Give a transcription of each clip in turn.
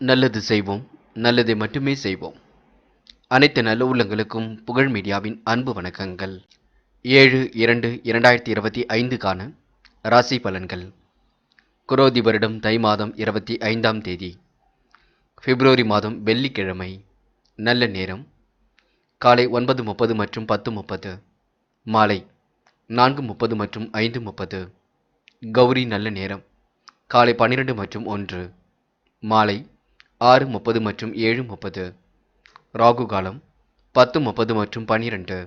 நல்லது செய்வோம், நல்லதை மட்டுமே செய்வோம். அனைத்து நல்ல உள்ளங்களுக்கும் புகழ் மீடியாவின் அன்பு வணக்கங்கள். 7/2/2025க்கான ராசி பலன்கள். குரோதி வருடம் தை மாதம் 25ஆம் தேதி, பிப்ரவரி மாதம் வெள்ளிக்கிழமை. நல்ல நேரம் காலை 9:30 மற்றும் 10:30, மாலை 4:30 மற்றும் 5:30. கௌரி நல்ல நேரம் காலை 12 மற்றும் 1, மாலை 6:30 மற்றும் 7:30. ராகு காலம் 10:30 மற்றும் 12.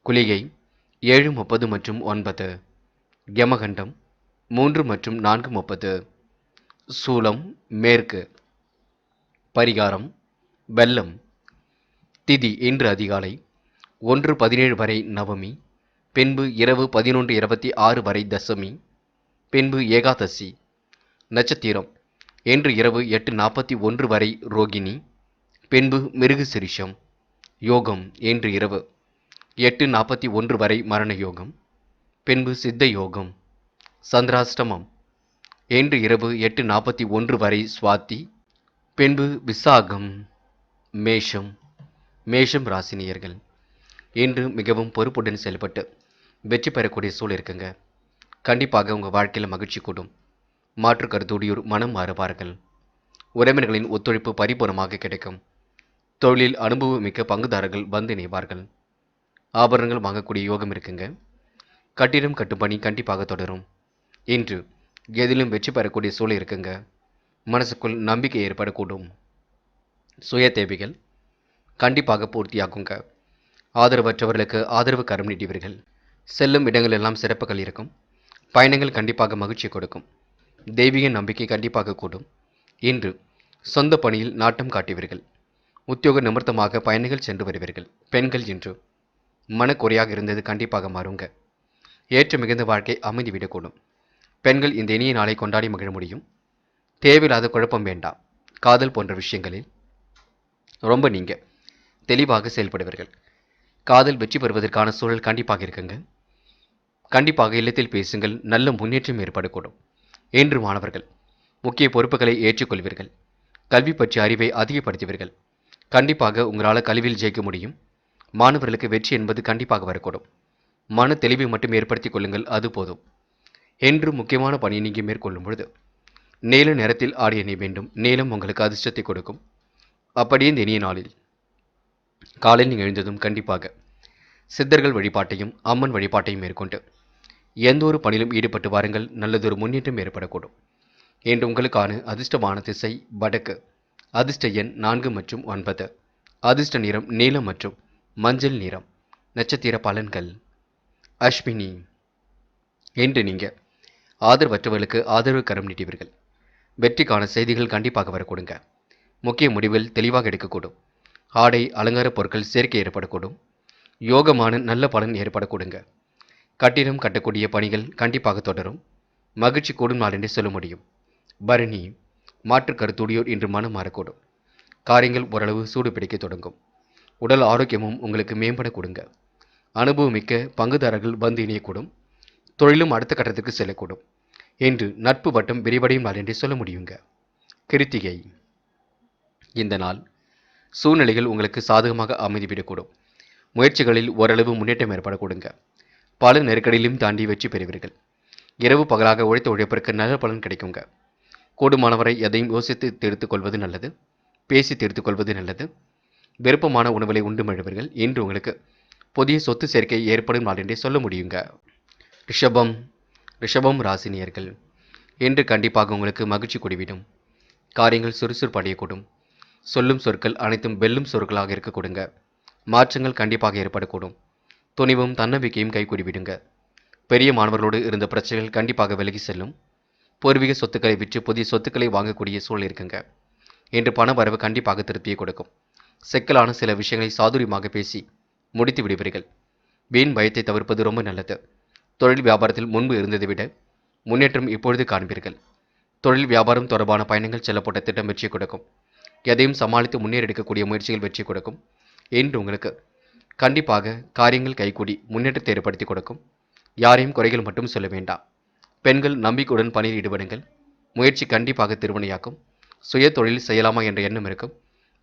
குளிகை 7:30 மற்றும் 9. யமகண்டம் 3 மற்றும் 4:30. சூலம் மேற்கு. பரிகாரம் வெல்லம். திதி இன்று அதிகாலை 1:17 வரை நவமி, பின்பு இரவு 11:26 வரை தசமி, பின்பு ஏகாதசி. நட்சத்திரம் இன்று இரவு 8:41 வரை ரோகிணி, பின்பு மிருகசிரிஷம். யோகம் இன்று இரவு 8:41 வரை மரண யோகம், பின்பு சித்த யோகம். சந்திராஷ்டமம் இன்று இரவு 8:41 வரை சுவாதி, பின்பு விசாகம். மேஷம் ராசினியர்கள் இன்று மிகவும் பொறுப்புடன் செயல்பட்டு வெற்றி பெறக்கூடிய சூழல் இருக்குங்க. கண்டிப்பாக உங்கள் வாழ்க்கையில் மகிழ்ச்சி கூடும். மாற்று கருத்துடையோர் மனம் மாறுவார்கள். உறவினர்களின் ஒத்துழைப்பு பரிபூர்ணமாக கிடைக்கும். தொழிலில் அனுபவமிக்க பங்குதாரர்கள் வந்து இணைவார்கள். ஆபரணங்கள் வாங்கக்கூடிய யோகம் இருக்குங்க. கட்டிடம் கட்டும் பணி கண்டிப்பாக தொடரும். இன்று எதிலும் வெற்றி பெறக்கூடிய சூழல் இருக்குங்க. மனசுக்குள் நம்பிக்கை ஏற்படக்கூடும். சுய தேவைகள் கண்டிப்பாக பூர்த்தியாகுங்க. ஆதரவற்றவர்களுக்கு ஆதரவு கரம் நீட்டுவீர்கள். செல்லும் இடங்கள் எல்லாம் சிறப்புகள் இருக்கும். பயணங்கள் கண்டிப்பாக மகிழ்ச்சி கொடுக்கும். தெய்வீக நம்பிக்கை கண்டிப்பாக கூடும். இன்று சொந்த பணியில் நாட்டம் காட்டுவீர்கள். உத்தியோக நிமித்தமாக பயணிகள் சென்று வருவீர்கள். பெண்கள் இன்று மனக்குறையாக இருந்தது கண்டிப்பாக மாறுங்க. ஏற்ற மிகுந்த வாழ்க்கை அமைதிவிடக்கூடும். பெண்கள் இந்த இனிய நாளை கொண்டாடி மகிழ முடியும். தேவையில்லாத குழப்பம் வேண்டாம். காதல் போன்ற விஷயங்களில் ரொம்ப நீங்க தெளிவாக செயல்படுவீர்கள். காதல் வெற்றி பெறுவதற்கான சூழல் கண்டிப்பாக இருக்குங்க. கண்டிப்பாக இல்லத்தில் பேசுங்கள். நல்ல முன்னேற்றம் ஏற்படக்கூடும். இன்று மாணவர்கள் முக்கிய பொறுப்புகளை ஏற்றுக்கொள்வீர்கள். கல்வி பற்றிய அறிவை அதிகப்படுத்துவீர்கள். கண்டிப்பாக உங்களால் கல்வியில் ஜெயிக்க முடியும். மாணவர்களுக்கு வெற்றி என்பது கண்டிப்பாக வரக்கூடும். மன தெளிவை மட்டும் ஏற்படுத்திக் கொள்ளுங்கள், அது போதும். என்று முக்கியமான பணியை நீங்கள் மேற்கொள்ளும் பொழுது நீல நிறத்தில் ஆடை அணிய வேண்டும். நீலம் உங்களுக்கு அதிர்ஷ்டத்தை கொடுக்கும். அப்படியே இந்த இனிய நாளில் காலையில் நீங்கள் எழுந்ததும் கண்டிப்பாக சித்தர்கள் வழிபாட்டையும் அம்மன் வழிபாட்டையும் மேற்கொண்டு எந்த ஒரு பணியிலும் ஈடுபட்டு வாருங்கள். நல்லதொரு முன்னேற்றம் ஏற்படக்கூடும். இன்று உங்களுக்கான அதிர்ஷ்டமான திசை வடக்கு. அதிர்ஷ்ட எண் 4 மற்றும் 9. அதிர்ஷ்ட நிறம் நீலம் மற்றும் மஞ்சள் நிறம். நட்சத்திர பலன்கள். அஸ்வினி இன்று நீங்கள் ஆதரவற்றவர்களுக்கு ஆதரவு கரம் நீட்டுவீர்கள். வெற்றிக்கான செய்திகள் கண்டிப்பாக வரக்கூடுங்க. முக்கிய முடிவுகள் தெளிவாக எடுக்கக்கூடும். ஆடை அலங்கார பொருட்கள் சேர்க்கை ஏற்படக்கூடும். யோகமான நல்ல பலன் ஏற்படக்கூடுங்க. கட்டிடம் கட்டக்கூடிய பணிகள் கண்டிப்பாக தொடரும். மகிழ்ச்சி கூடும் நாள் என்றே சொல்ல முடியும். பரணி மாற்று கருத்துடையோர் இன்று மனம் மாறக்கூடும். காரியங்கள் ஓரளவு சூடு பிடிக்க தொடங்கும். உடல் ஆரோக்கியமும் உங்களுக்கு மேம்பட கொடுங்க. அனுபவமிக்க பங்குதாரர்கள் வந்து இணையக்கூடும். தொழிலும் அடுத்த கட்டத்துக்கு செல்லக்கூடும். இன்று நட்பு வட்டம் விரிவடையும் நாள் என்றே சொல்ல முடியுங்க. கிருத்திகை இந்த நாள் சூழ்நிலைகள் உங்களுக்கு சாதகமாக அமைதிவிடக்கூடும். முயற்சிகளில் ஓரளவு முன்னேற்றம் ஏற்படக்கூடுங்க. பல நெருக்கடியிலும் தாண்டி வெற்றி பெறுவீர்கள். இரவு பகலாக உழைத்த உழைப்பிற்கு நல்ல பலன் கிடைக்குங்க. கூடுமானவரை எதையும் யோசித்து தீர்த்து கொள்வது நல்லது. பேசி தீர்த்து கொள்வது நல்லது. விருப்பமான உணவுகளை உண்டு மழுவீர்கள். இன்று உங்களுக்கு புதிய சொத்து சேர்க்கை ஏற்படும் நாள் என்றே சொல்ல முடியுங்க. ரிஷபம் ராசினியர்கள் இன்று கண்டிப்பாக உங்களுக்கு மகிழ்ச்சி கூடிவிடும். காரியங்கள் சுறுசுறுப்பு அடையக்கூடும். சொல்லும் சொற்கள் அனைத்தும் வெல்லும் சொற்களாக இருக்கக்கூடுங்க. மாற்றங்கள் கண்டிப்பாக ஏற்படக்கூடும். துணிவும் தன்னம்பிக்கையும் கைகூடிவிடுங்க. பெரிய மாணவர்களோடு இருந்த பிரச்சனைகள் கண்டிப்பாக விலகி செல்லும். பூர்வீக சொத்துக்களை விற்று புதிய சொத்துக்களை வாங்கக்கூடிய சூழல் இருக்குங்க. இன்று பண வரவு கண்டிப்பாக திருப்தியை கொடுக்கும். சிக்கலான சில விஷயங்களை சாதுரியமாக பேசி முடித்து விடுவீர்கள். வீண் பயத்தை தவிர்ப்பது ரொம்ப நல்லது. தொழில் வியாபாரத்தில் முன்பு இருந்ததை விட முன்னேற்றம் இப்பொழுது காண்பீர்கள். தொழில் வியாபாரம் தொடர்பான பயணங்கள் செல்லப்பட்ட திட்டம் வெற்றி கொடுக்கும். எதையும் சமாளித்து முன்னேறெடுக்கக்கூடிய முயற்சிகள் வெற்றி கொடுக்கும். இன்று உங்களுக்கு கண்டிப்பாக காரியங்கள் கைகூடி முன்னேற்றத்தை ஏற்படுத்தி கொடுக்கும். யாரையும் குறைகள் மட்டும் சொல்ல வேண்டாம். பெண்கள் நம்பிக்கையுடன் பணியில் ஈடுபடுங்கள். முயற்சி கண்டிப்பாக திருவினையாக்கும். சுய தொழில் செய்யலாமா என்ற எண்ணம் இருக்கும்.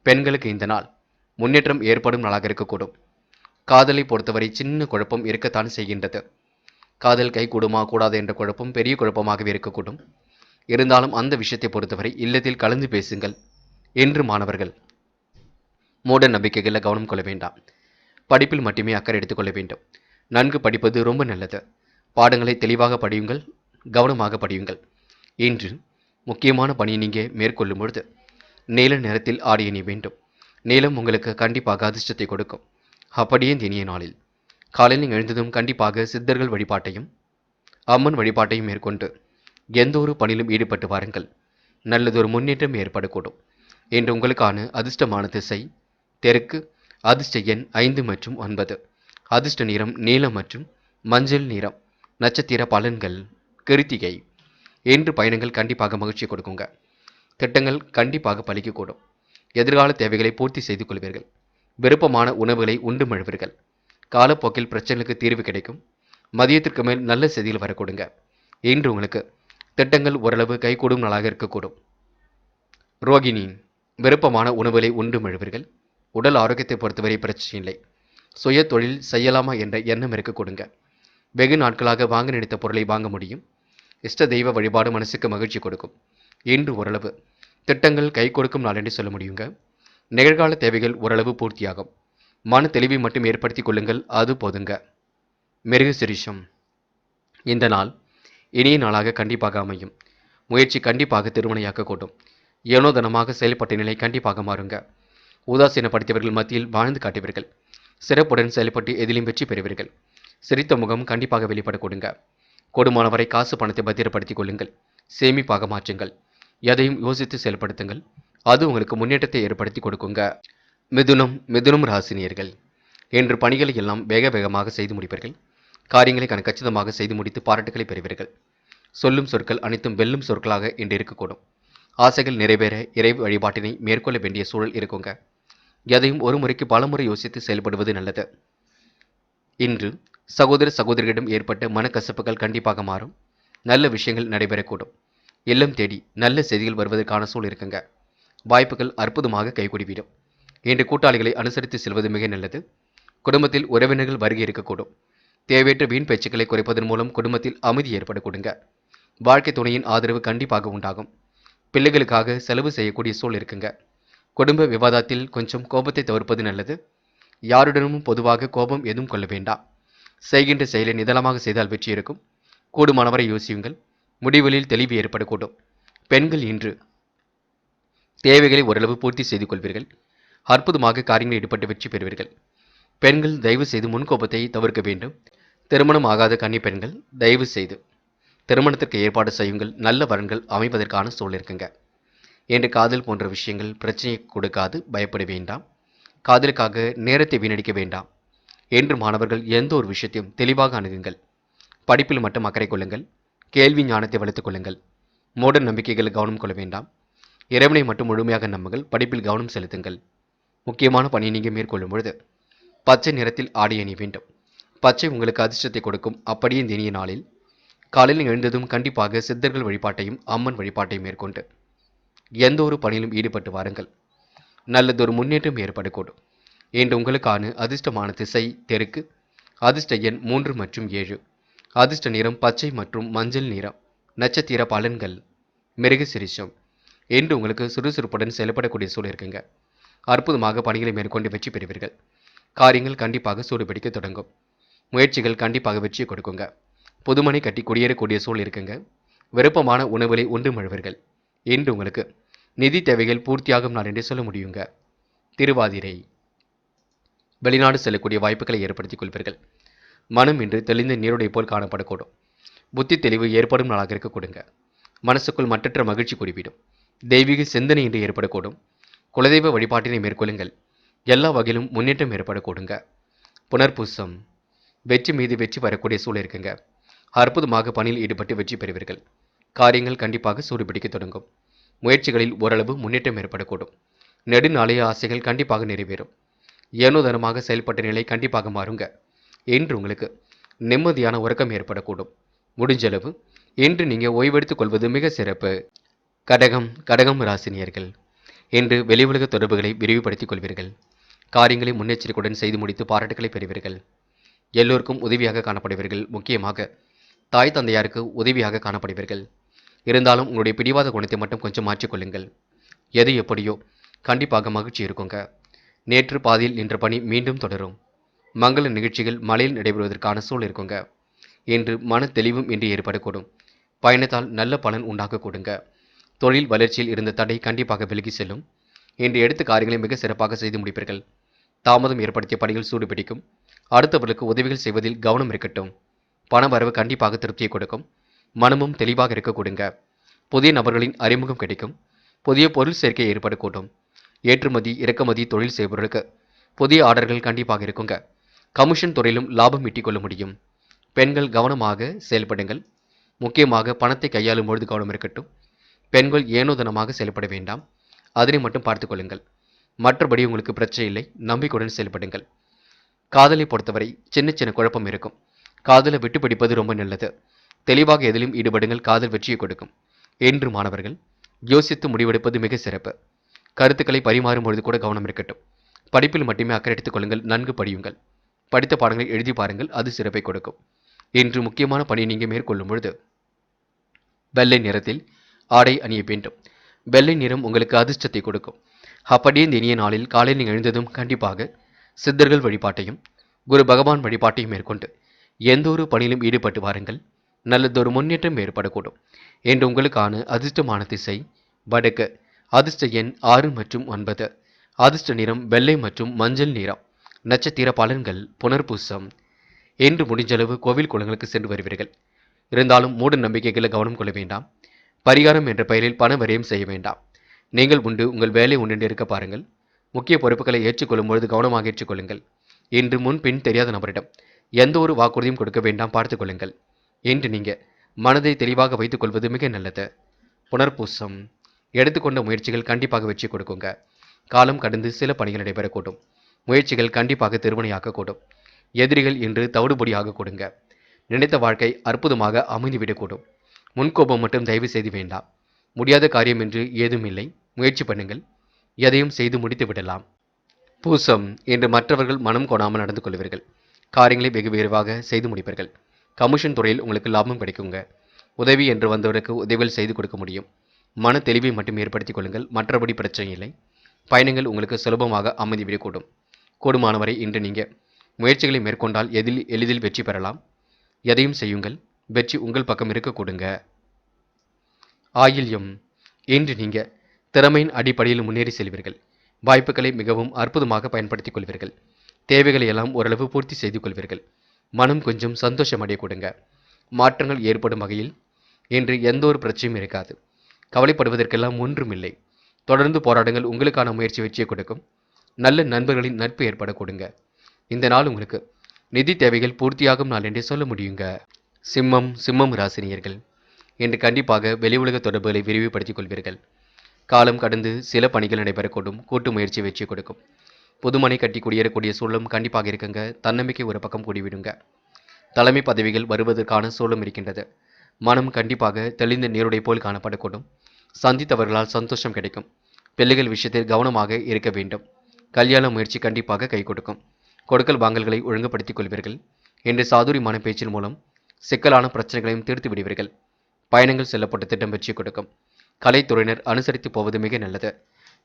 பெண்களுக்கு இந்த நாள் முன்னேற்றம் ஏற்படும் நாளாக இருக்கக்கூடும். காதலை பொறுத்தவரை சின்ன குழப்பம் இருக்கத்தான் செய்கின்றது. காதல் கைகூடுமா கூடாது என்ற குழப்பம் பெரிய குழப்பமாகவே இருக்கக்கூடும். இருந்தாலும் அந்த விஷயத்தை பொறுத்தவரை இல்லத்தில் கலந்து பேசுங்கள் என்று மாணவர்கள் மூட நம்பிக்கைகளில் கவனம் கொள்ள வேண்டாம். படிப்பில் மட்டுமே அக்கறை எடுத்துக்கொள்ள வேண்டும். நன்கு படிப்பது ரொம்ப நல்லது. பாடங்களை தெளிவாக படியுங்கள், கவனமாக படியுங்கள். இன்று முக்கியமான பணியை நீங்கள் மேற்கொள்ளும் பொழுது நீல நிறத்தில் ஆடை அணிய வேண்டும். நீலம் உங்களுக்கு கண்டிப்பாக அதிர்ஷ்டத்தை கொடுக்கும். அப்படியே இந்த இனிய நாளில் காலையில் நீங்கள் எழுந்ததும் கண்டிப்பாக சித்தர்கள் வழிபாட்டையும் அம்மன் வழிபாட்டையும் மேற்கொண்டு எந்த ஒரு பணியிலும் ஈடுபட்டு வாருங்கள். நல்லதொரு முன்னேற்றம் ஏற்படக்கூடும். இன்று உங்களுக்கான அதிர்ஷ்டமான திசை தெற்கு. அதிர்ஷ்ட எண் 5 மற்றும் 9. அதிர்ஷ்ட நிறம் நீலம் மற்றும் மஞ்சள் நிறம். நட்சத்திர பலன்கள் கிருத்திகை. இன்று பயணங்கள் கண்டிப்பாக மகிழ்ச்சி கொடுக்குங்க. திட்டங்கள் கண்டிப்பாக பலிக்கக்கூடும். எதிர்கால தேவைகளை பூர்த்தி செய்து கொள்வீர்கள். விருப்பமான உணவுகளை உண்டு மழுவீர்கள். காலப்போக்கில் பிரச்சனைகளுக்கு தீர்வு கிடைக்கும். மதியத்திற்கு மேல் நல்ல செய்திகள் வரக்கூடுங்க. இன்று உங்களுக்கு திட்டங்கள் ஓரளவு கைகூடும் நாளாக இருக்கக்கூடும். ரோகிணி, விருப்பமான உணவுகளை உண்டு மழுவீர்கள். உடல் ஆரோக்கியத்தை பொறுத்தவரை பிரச்சனை இல்லை. சுய தொழில் செய்யலாமா என்ற எண்ணம் இருக்க கொடுங்க. வெகு நாட்களாக வாங்க நினைத்த பொருளை வாங்க முடியும். இஷ்ட தெய்வ வழிபாடு மனசுக்கு மகிழ்ச்சி கொடுக்கும். இன்று ஓரளவு திட்டங்கள் கை கொடுக்கும் நாள் என்று சொல்ல முடியுங்க. நிகழ்கால தேவைகள் ஓரளவு பூர்த்தியாகும். மன தெளிவை மட்டும் ஏற்படுத்திக் கொள்ளுங்கள், அது போதுங்க. மிருகசிரிஷம், இந்த நாள் இனிய நாளாக கண்டிப்பாக அமையும். முயற்சி கண்டிப்பாக திருமணையாக்க கூடும். ஏனோதனமாக செயல்பட்ட நிலை கண்டிப்பாக மாறுங்க. உதாசீனப்படுத்தியவர்கள் மத்தியில் வாழ்ந்து காட்டுவீர்கள். சிறப்புடன் செயல்பட்டு எதிலும் வெற்றி பெறுவீர்கள். சிரித்த முகம் கண்டிப்பாக வெளிப்பட கொடுங்க. கொடுமானவரை காசு பணத்தை பத்திரப்படுத்திக் கொள்ளுங்கள். சேமிப்பாக மாற்றுங்கள். எதையும் யோசித்து செயல்படுத்துங்கள். அது உங்களுக்கு முன்னேற்றத்தை ஏற்படுத்தி கொடுக்குங்க. மிதுனம் ராசினியர்கள், இன்று பணிகளை எல்லாம் வேக வேகமாக செய்து முடிப்பீர்கள். காரியங்களை கச்சிதமாக செய்து முடித்து பாராட்டுகளை பெறுவீர்கள். சொல்லும் சொற்கள் அனைத்தும் வெல்லும் சொற்களாக இன்று இருக்கக்கூடும். ஆசைகள் நிறைவேற இறை வழிபாட்டினை மேற்கொள்ள வேண்டிய சூழல் இருக்குங்க. எதையும் ஒரு முறைக்கு பல முறை யோசித்து செயல்படுவது நல்லது. இன்று சகோதர சகோதரிகளிடம் ஏற்பட்ட மனக்கசப்புகள் கண்டிப்பாக மாறும். நல்ல விஷயங்கள் நடைபெறக்கூடும். இல்லம் தேடி நல்ல செய்திகள் வருவதற்கான சூழல் இருக்குங்க. வாய்ப்புகள் அற்புதமாக கைகூடிவிடும். இன்று கூட்டாளிகளை அனுசரித்து செல்வது மிக நல்லது. குடும்பத்தில் உறவினர்கள் வருகை இருக்கக்கூடும். தேவையற்ற வீண் பேச்சுக்களை குறைப்பதன் மூலம் குடும்பத்தில் அமைதி ஏற்படக்கூடுங்க. வாழ்க்கை துணையின் ஆதரவு கண்டிப்பாக உண்டாகும். பிள்ளைகளுக்காக செலவு செய்யக்கூடிய சூழல் இருக்குங்க. குடும்ப விவாதத்தில் கொஞ்சம் கோபத்தை தவிர்ப்பது நல்லது. யாருடனும் பொதுவாக கோபம் எதுவும் கொள்ள வேண்டாம். செய்கின்ற செயலை நிதானமாக செய்தால் வெற்றி இருக்கும். கூடுமானவரை யோசியுங்கள். முடிவுகளில் தெளிவு ஏற்படக்கூடும். பெண்கள் இன்று தேவைகளை ஓரளவு பூர்த்தி செய்து கொள்வீர்கள். அற்புதமாக காரியங்களில் ஈடுபட்டு வெற்றி பெறுவீர்கள். பெண்கள் தயவு செய்து முன்கோபத்தை தவிர்க்க வேண்டும். திருமணம் ஆகாத கன்னி பெண்கள் தயவு செய்து திருமணத்திற்கு ஏற்பாடு செய்யுங்கள். நல்ல வரன்கள் அமைவதற்கான சூழல் இருக்குங்க. என்று காதல் போன்ற விஷயங்கள் பிரச்சனையை கொடுக்காது, பயப்பட வேண்டாம். காதலுக்காக நேரத்தை வீணடிக்க வேண்டாம். என்று மாணவர்கள் எந்த ஒரு விஷயத்தையும் தெளிவாக அணுகுங்கள். படிப்பில் மட்டும் அக்கறை கொள்ளுங்கள். கேள்வி ஞானத்தை வளர்த்துக் கொள்ளுங்கள். மூட நம்பிக்கைகள் கவனம் கொள்ள வேண்டாம். இறைவனை மட்டும் முழுமையாக நம்புங்கள். படிப்பில் கவனம் செலுத்துங்கள். முக்கியமான பணியை நீங்கள் மேற்கொள்ளும் பொழுது பச்சை நிறத்தில் ஆடை அணிய வேண்டும். பச்சை உங்களுக்கு அதிர்ஷ்டத்தை கொடுக்கும். அப்படியே இந்த இனிய நாளில் காலையில் எழுந்ததும் கண்டிப்பாக சித்தர்கள் வழிபாட்டையும் அம்மன் வழிபாட்டையும் மேற்கொண்டு எந்த ஒரு பணியிலும் ஈடுபட்டு வாருங்கள். நல்லதொரு முன்னேற்றம் ஏற்படக்கூடும். இன்று உங்களுக்கான அதிர்ஷ்டமான திசை தெற்கு. அதிர்ஷ்ட எண் 3 மற்றும் 7. அதிர்ஷ்ட நிறம் பச்சை மற்றும் மஞ்சள் நிறம். நட்சத்திர பலன்கள் மிருகசிரிஷம். இன்று உங்களுக்கு சுறுசுறுப்புடன் செயல்படக்கூடிய சூழல் இருக்குங்க. அற்புதமாக பணிகளை மேற்கொண்டு வெற்றி பெறுவீர்கள். காரியங்கள் கண்டிப்பாக சூடுபிடிக்க தொடங்கும். முயற்சிகள் கண்டிப்பாக வெற்றியை கொடுக்குங்க. புதுமனை கட்டி குடியேறக்கூடிய சூழல் இருக்குங்க. விருப்பமான உணவுகளை உண்டு மழுவீர்கள். இன்று உங்களுக்கு நிதி தேவைகள் பூர்த்தியாகும் நாள் என்று சொல்ல முடியுங்க. திருவாதிரை, வெளிநாடு செல்லக்கூடிய வாய்ப்புகளை ஏற்படுத்திக் கொள்வீர்கள். மனம் இன்று தெளிந்த நீருடை போல் காணப்படக்கூடும். புத்தி தெளிவு ஏற்படும் நாளாக இருக்க கொடுங்க. மனசுக்குள் மற்றற்ற மகிழ்ச்சி கூடிவிடும். தெய்வீக சிந்தனை இன்று ஏற்படக்கூடும். குலதெய்வ வழிபாட்டினை மேற்கொள்ளுங்கள். எல்லா வகையிலும் முன்னேற்றம் ஏற்படக்கூடுங்க. புனர்பூசம், வெற்றி மீது வெற்றி வரக்கூடிய சூழல் இருக்குங்க. அற்புதமாக பணியில் ஈடுபட்டு வெற்றி பெறுவீர்கள். காரியங்கள் கண்டிப்பாக சூடுபிடிக்க தொடங்கும். முயற்சிகளில் ஓரளவு முன்னேற்றம் ஏற்படக்கூடும். நெடுநாளைய ஆசைகள் கண்டிப்பாக நிறைவேறும். ஏனோதனமாக செயல்பட்ட நிலை கண்டிப்பாக மாறுங்க. இன்று உங்களுக்கு நிம்மதியான உறக்கம் ஏற்படக்கூடும். முடிஞ்சளவு இன்று நீங்கள் ஓய்வெடுத்துக் கொள்வது மிக சிறப்பு. கடகம் ராசினியர்கள் இன்று வெளி உலக தொடர்புகளை விரிவுபடுத்திக் கொள்வீர்கள். காரியங்களை முன்னெச்சரிக்கையுடன் செய்து முடித்து பாராட்டுகளை பெறுவீர்கள். எல்லோருக்கும் உதவியாக காணப்படுவீர்கள். முக்கியமாக தாய் தந்தையாருக்கு உதவியாக காணப்படுவீர்கள். இருந்தாலும் உங்களுடைய பிடிவாத குணத்தை மட்டும் கொஞ்சம் மாற்றிக்கொள்ளுங்கள். எது எப்படியோ கண்டிப்பாக மகிழ்ச்சி இருக்குங்க. நேற்று பாதியில் நின்ற பணி மீண்டும் தொடரும். மங்கள நிகழ்ச்சிகள் மலையில் நடைபெறுவதற்கான சூழல் இருக்குங்க. இன்று மன தெளிவும் இன்றி ஏற்படக்கூடும். பயணத்தால் நல்ல பலன் உண்டாக்க கொடுங்க. தொழில் வளர்ச்சியில் இருந்த தடை கண்டிப்பாக விலகி செல்லும். இன்று எடுத்த காரியங்களை மிக சிறப்பாக செய்து முடிப்பீர்கள். தாமதம் ஏற்படுத்திய பணிகள் சூடு பிடிக்கும். அடுத்தவர்களுக்கு உதவிகள் செய்வதில் கவனம் இருக்கட்டும். பண வரவு கண்டிப்பாக திருப்தியை கொடுக்கும். மனமும் தெளிவாக இருக்க கொடுங்க. புதிய நபர்களின் அறிமுகம் கிடைக்கும். புதிய பொருள் சேர்க்கை ஏற்படக்கூடும். ஏற்றுமதி இறக்குமதி தொழில் செய்பவர்களுக்கு புதிய ஆர்டர்கள் கண்டிப்பாக இருக்குங்க. கமிஷன் துறையிலும் லாபம் ஈட்டிக் கொள்ள முடியும். பெண்கள் கவனமாக செயல்படுங்கள். முக்கியமாக பணத்தை கையாளும் பொழுது கவனம் இருக்கட்டும். பெண்கள் ஏனோதனமாக செயல்பட வேண்டாம். அதனை மட்டும் பார்த்துக் கொள்ளுங்கள். மற்றபடி உங்களுக்கு பிரச்சனை இல்லை. நம்பிக்கையுடன் செயல்படுங்கள். காதலை பொறுத்தவரை சின்ன சின்ன குழப்பம் இருக்கும். காதலை விட்டு பிடிப்பது ரொம்ப நல்லது. தெளிவாக எதிலும் ஈடுபடுங்கள். காதல் வெற்றியை கொடுக்கும். என்று மாணவர்கள் யோசித்து முடிவெடுப்பது மிக சிறப்பு. கருத்துக்களை பரிமாறும் பொழுது கூட கவனம் இருக்கட்டும். படிப்பில் மட்டுமே அக்கறை எடுத்துக் கொள்ளுங்கள். நன்கு படியுங்கள். படித்த பாடங்களை எழுதி பாருங்கள். அது சிறப்பை கொடுக்கும். இன்று முக்கியமான பணியை நீங்கள் மேற்கொள்ளும் பொழுது வெள்ளை நிறத்தில் ஆடை அணிய வேண்டும். வெள்ளை நிறம் உங்களுக்கு அதிர்ஷ்டத்தை கொடுக்கும். அப்படியே இந்த இனிய நாளில் காலையில் நீங்கள் எழுந்ததும் கண்டிப்பாக சித்தர்கள் வழிபாட்டையும் குரு பகவான் வழிபாட்டையும் மேற்கொண்டு எந்த ஒரு பணியிலும் ஈடுபட்டு வாருங்கள். நல்லதொரு முன்னேற்றம் ஏற்படக்கூடும். என்று உங்களுக்கான அதிர்ஷ்டமான திசை வடக்கு. அதிர்ஷ்ட எண் 6 மற்றும் 9. அதிர்ஷ்ட நிறம் வெள்ளை மற்றும் மஞ்சள் நிறம். நட்சத்திர பலன்கள் புனர்பூசம். என்று முடிஞ்சளவு கோவில் குளங்களுக்கு சென்று வருவீர்கள். இருந்தாலும் மூட நம்பிக்கைகளை கவனம் கொள்ள வேண்டாம். பரிகாரம் என்ற பெயரில் பண விரயம் செய்ய வேண்டாம். நீங்கள் உண்டு உங்கள் வேலை உண்டு இருக்க பாருங்கள். முக்கிய பொறுப்புகளை ஏற்றுக்கொள்ளும் பொழுது கவனமாக ஏற்றுக்கொள்ளுங்கள். இன்று முன்பின் தெரியாத நபரிடம் எந்த ஒரு வாக்குறுதியும் கொடுக்க வேண்டாம். பார்த்துக் கொள்ளுங்கள். இன்று நீங்க மனதை தெளிவாக வைத்துக் கொள்வது மிக நல்லது. புனர்பூசம். எடுத்துக்கொண்ட முயற்சிகள் கண்டிப்பாக வெற்றி கொடுக்குங்க. காலம் கடந்து சில பணிகள் நடைபெறக்கூடும். முயற்சிகள் கண்டிப்பாக திருமணையாக்கக்கூடும். எதிரிகள் இன்று தவிடுபொடியாக கொடுங்க. நினைத்த வாழ்க்கை அற்புதமாக அமைந்துவிடக்கூடும். முன்கோபம் மட்டும் தயவு செய்து வேண்டாம். முடியாத காரியம் என்று ஏதும் இல்லை. முயற்சி பண்ணுங்கள். எதையும் செய்து முடித்து விடலாம். பூசம். என்று மற்றவர்கள் மனம் கொடாமல் நடந்து கொள்வீர்கள். காரியங்களை வெகு விரைவாக செய்து முடிப்பீர்கள். கமிஷன் துறையில் உங்களுக்கு லாபம் கிடைக்குங்க. உதவி என்று வந்தவருக்கு உதவிகள் செய்து கொடுக்க முடியும். மன தெளிவை மட்டும் ஏற்படுத்திக் கொள்ளுங்கள். மற்றபடி பிரச்சனை இல்லை. பயணங்கள் உங்களுக்கு சுலபமாக அமைந்துவிடக்கூடும். கூடுமானவரை இன்று நீங்கள் முயற்சிகளை மேற்கொண்டால் எளிதில் வெற்றி பெறலாம். எதையும் செய்யுங்கள். வெற்றி உங்கள் பக்கம் இருக்க கொடுங்க. ஆயில்யம். இன்று நீங்கள் திறமையின் அடிப்படையில் முன்னேறி செல்வீர்கள். வாய்ப்புகளை மிகவும் அற்புதமாக பயன்படுத்திக் கொள்வீர்கள். தேவைகளை எல்லாம் ஓரளவு பூர்த்தி செய்து கொள்வீர்கள். மனம் கொஞ்சம் சந்தோஷம் அடைய கொடுங்க. மாற்றங்கள் ஏற்படும் வகையில் இன்று எந்த ஒரு பிரச்சனையும் இருக்காது. கவலைப்படுவதற்கெல்லாம் ஒன்றும் இல்லை. தொடர்ந்து போராடுங்கள். உங்களுக்கான முயற்சி வெற்றியை கொடுக்கும். நல்ல நண்பர்களின் நட்பு ஏற்பட கொடுங்க. இந்த நாள் உங்களுக்கு நிதி தேவைகள் பூர்த்தியாகும் நாள் என்றே சொல்ல முடியுங்க. சிம்மம் ராசினியர்கள் இன்று கண்டிப்பாக வெளி உலக தொடர்புகளை விரிவுபடுத்திக் கொள்வீர்கள். காலம் கடந்து சில பணிகள் நடைபெறக்கூடும். கூட்டு முயற்சி வெற்றி கொடுக்கும். புதுமனை கட்டி குடியேறக்கூடிய சூழலும் கண்டிப்பாக இருக்குங்க. தன்னம்பிக்கை ஒரு பக்கம் கூடிவிடுங்க. தலைமை பதவிகள் வருவதற்கான சூழலும் இருக்கின்றது. மனம் கண்டிப்பாக தெளிந்த நீருடை போல் காணப்படக்கூடும். சந்தித்தவர்களால் சந்தோஷம் கிடைக்கும். பிள்ளைகள் விஷயத்தில் கவனமாக இருக்க வேண்டும். கல்யாண முயற்சி கண்டிப்பாக கை கொடுக்கும். கொடுக்கல் வாங்கல்களை ஒழுங்குபடுத்திக் கொள்வீர்கள். இன்று சாதுரியமான பேச்சின் மூலம் சிக்கலான பிரச்சனைகளையும் தீர்த்து விடுவீர்கள். பயணங்கள் செல்லப்பட்ட திட்டம் வெற்றி கொடுக்கும். கலைத்துறையினர் அனுசரித்து போவது மிக நல்லது.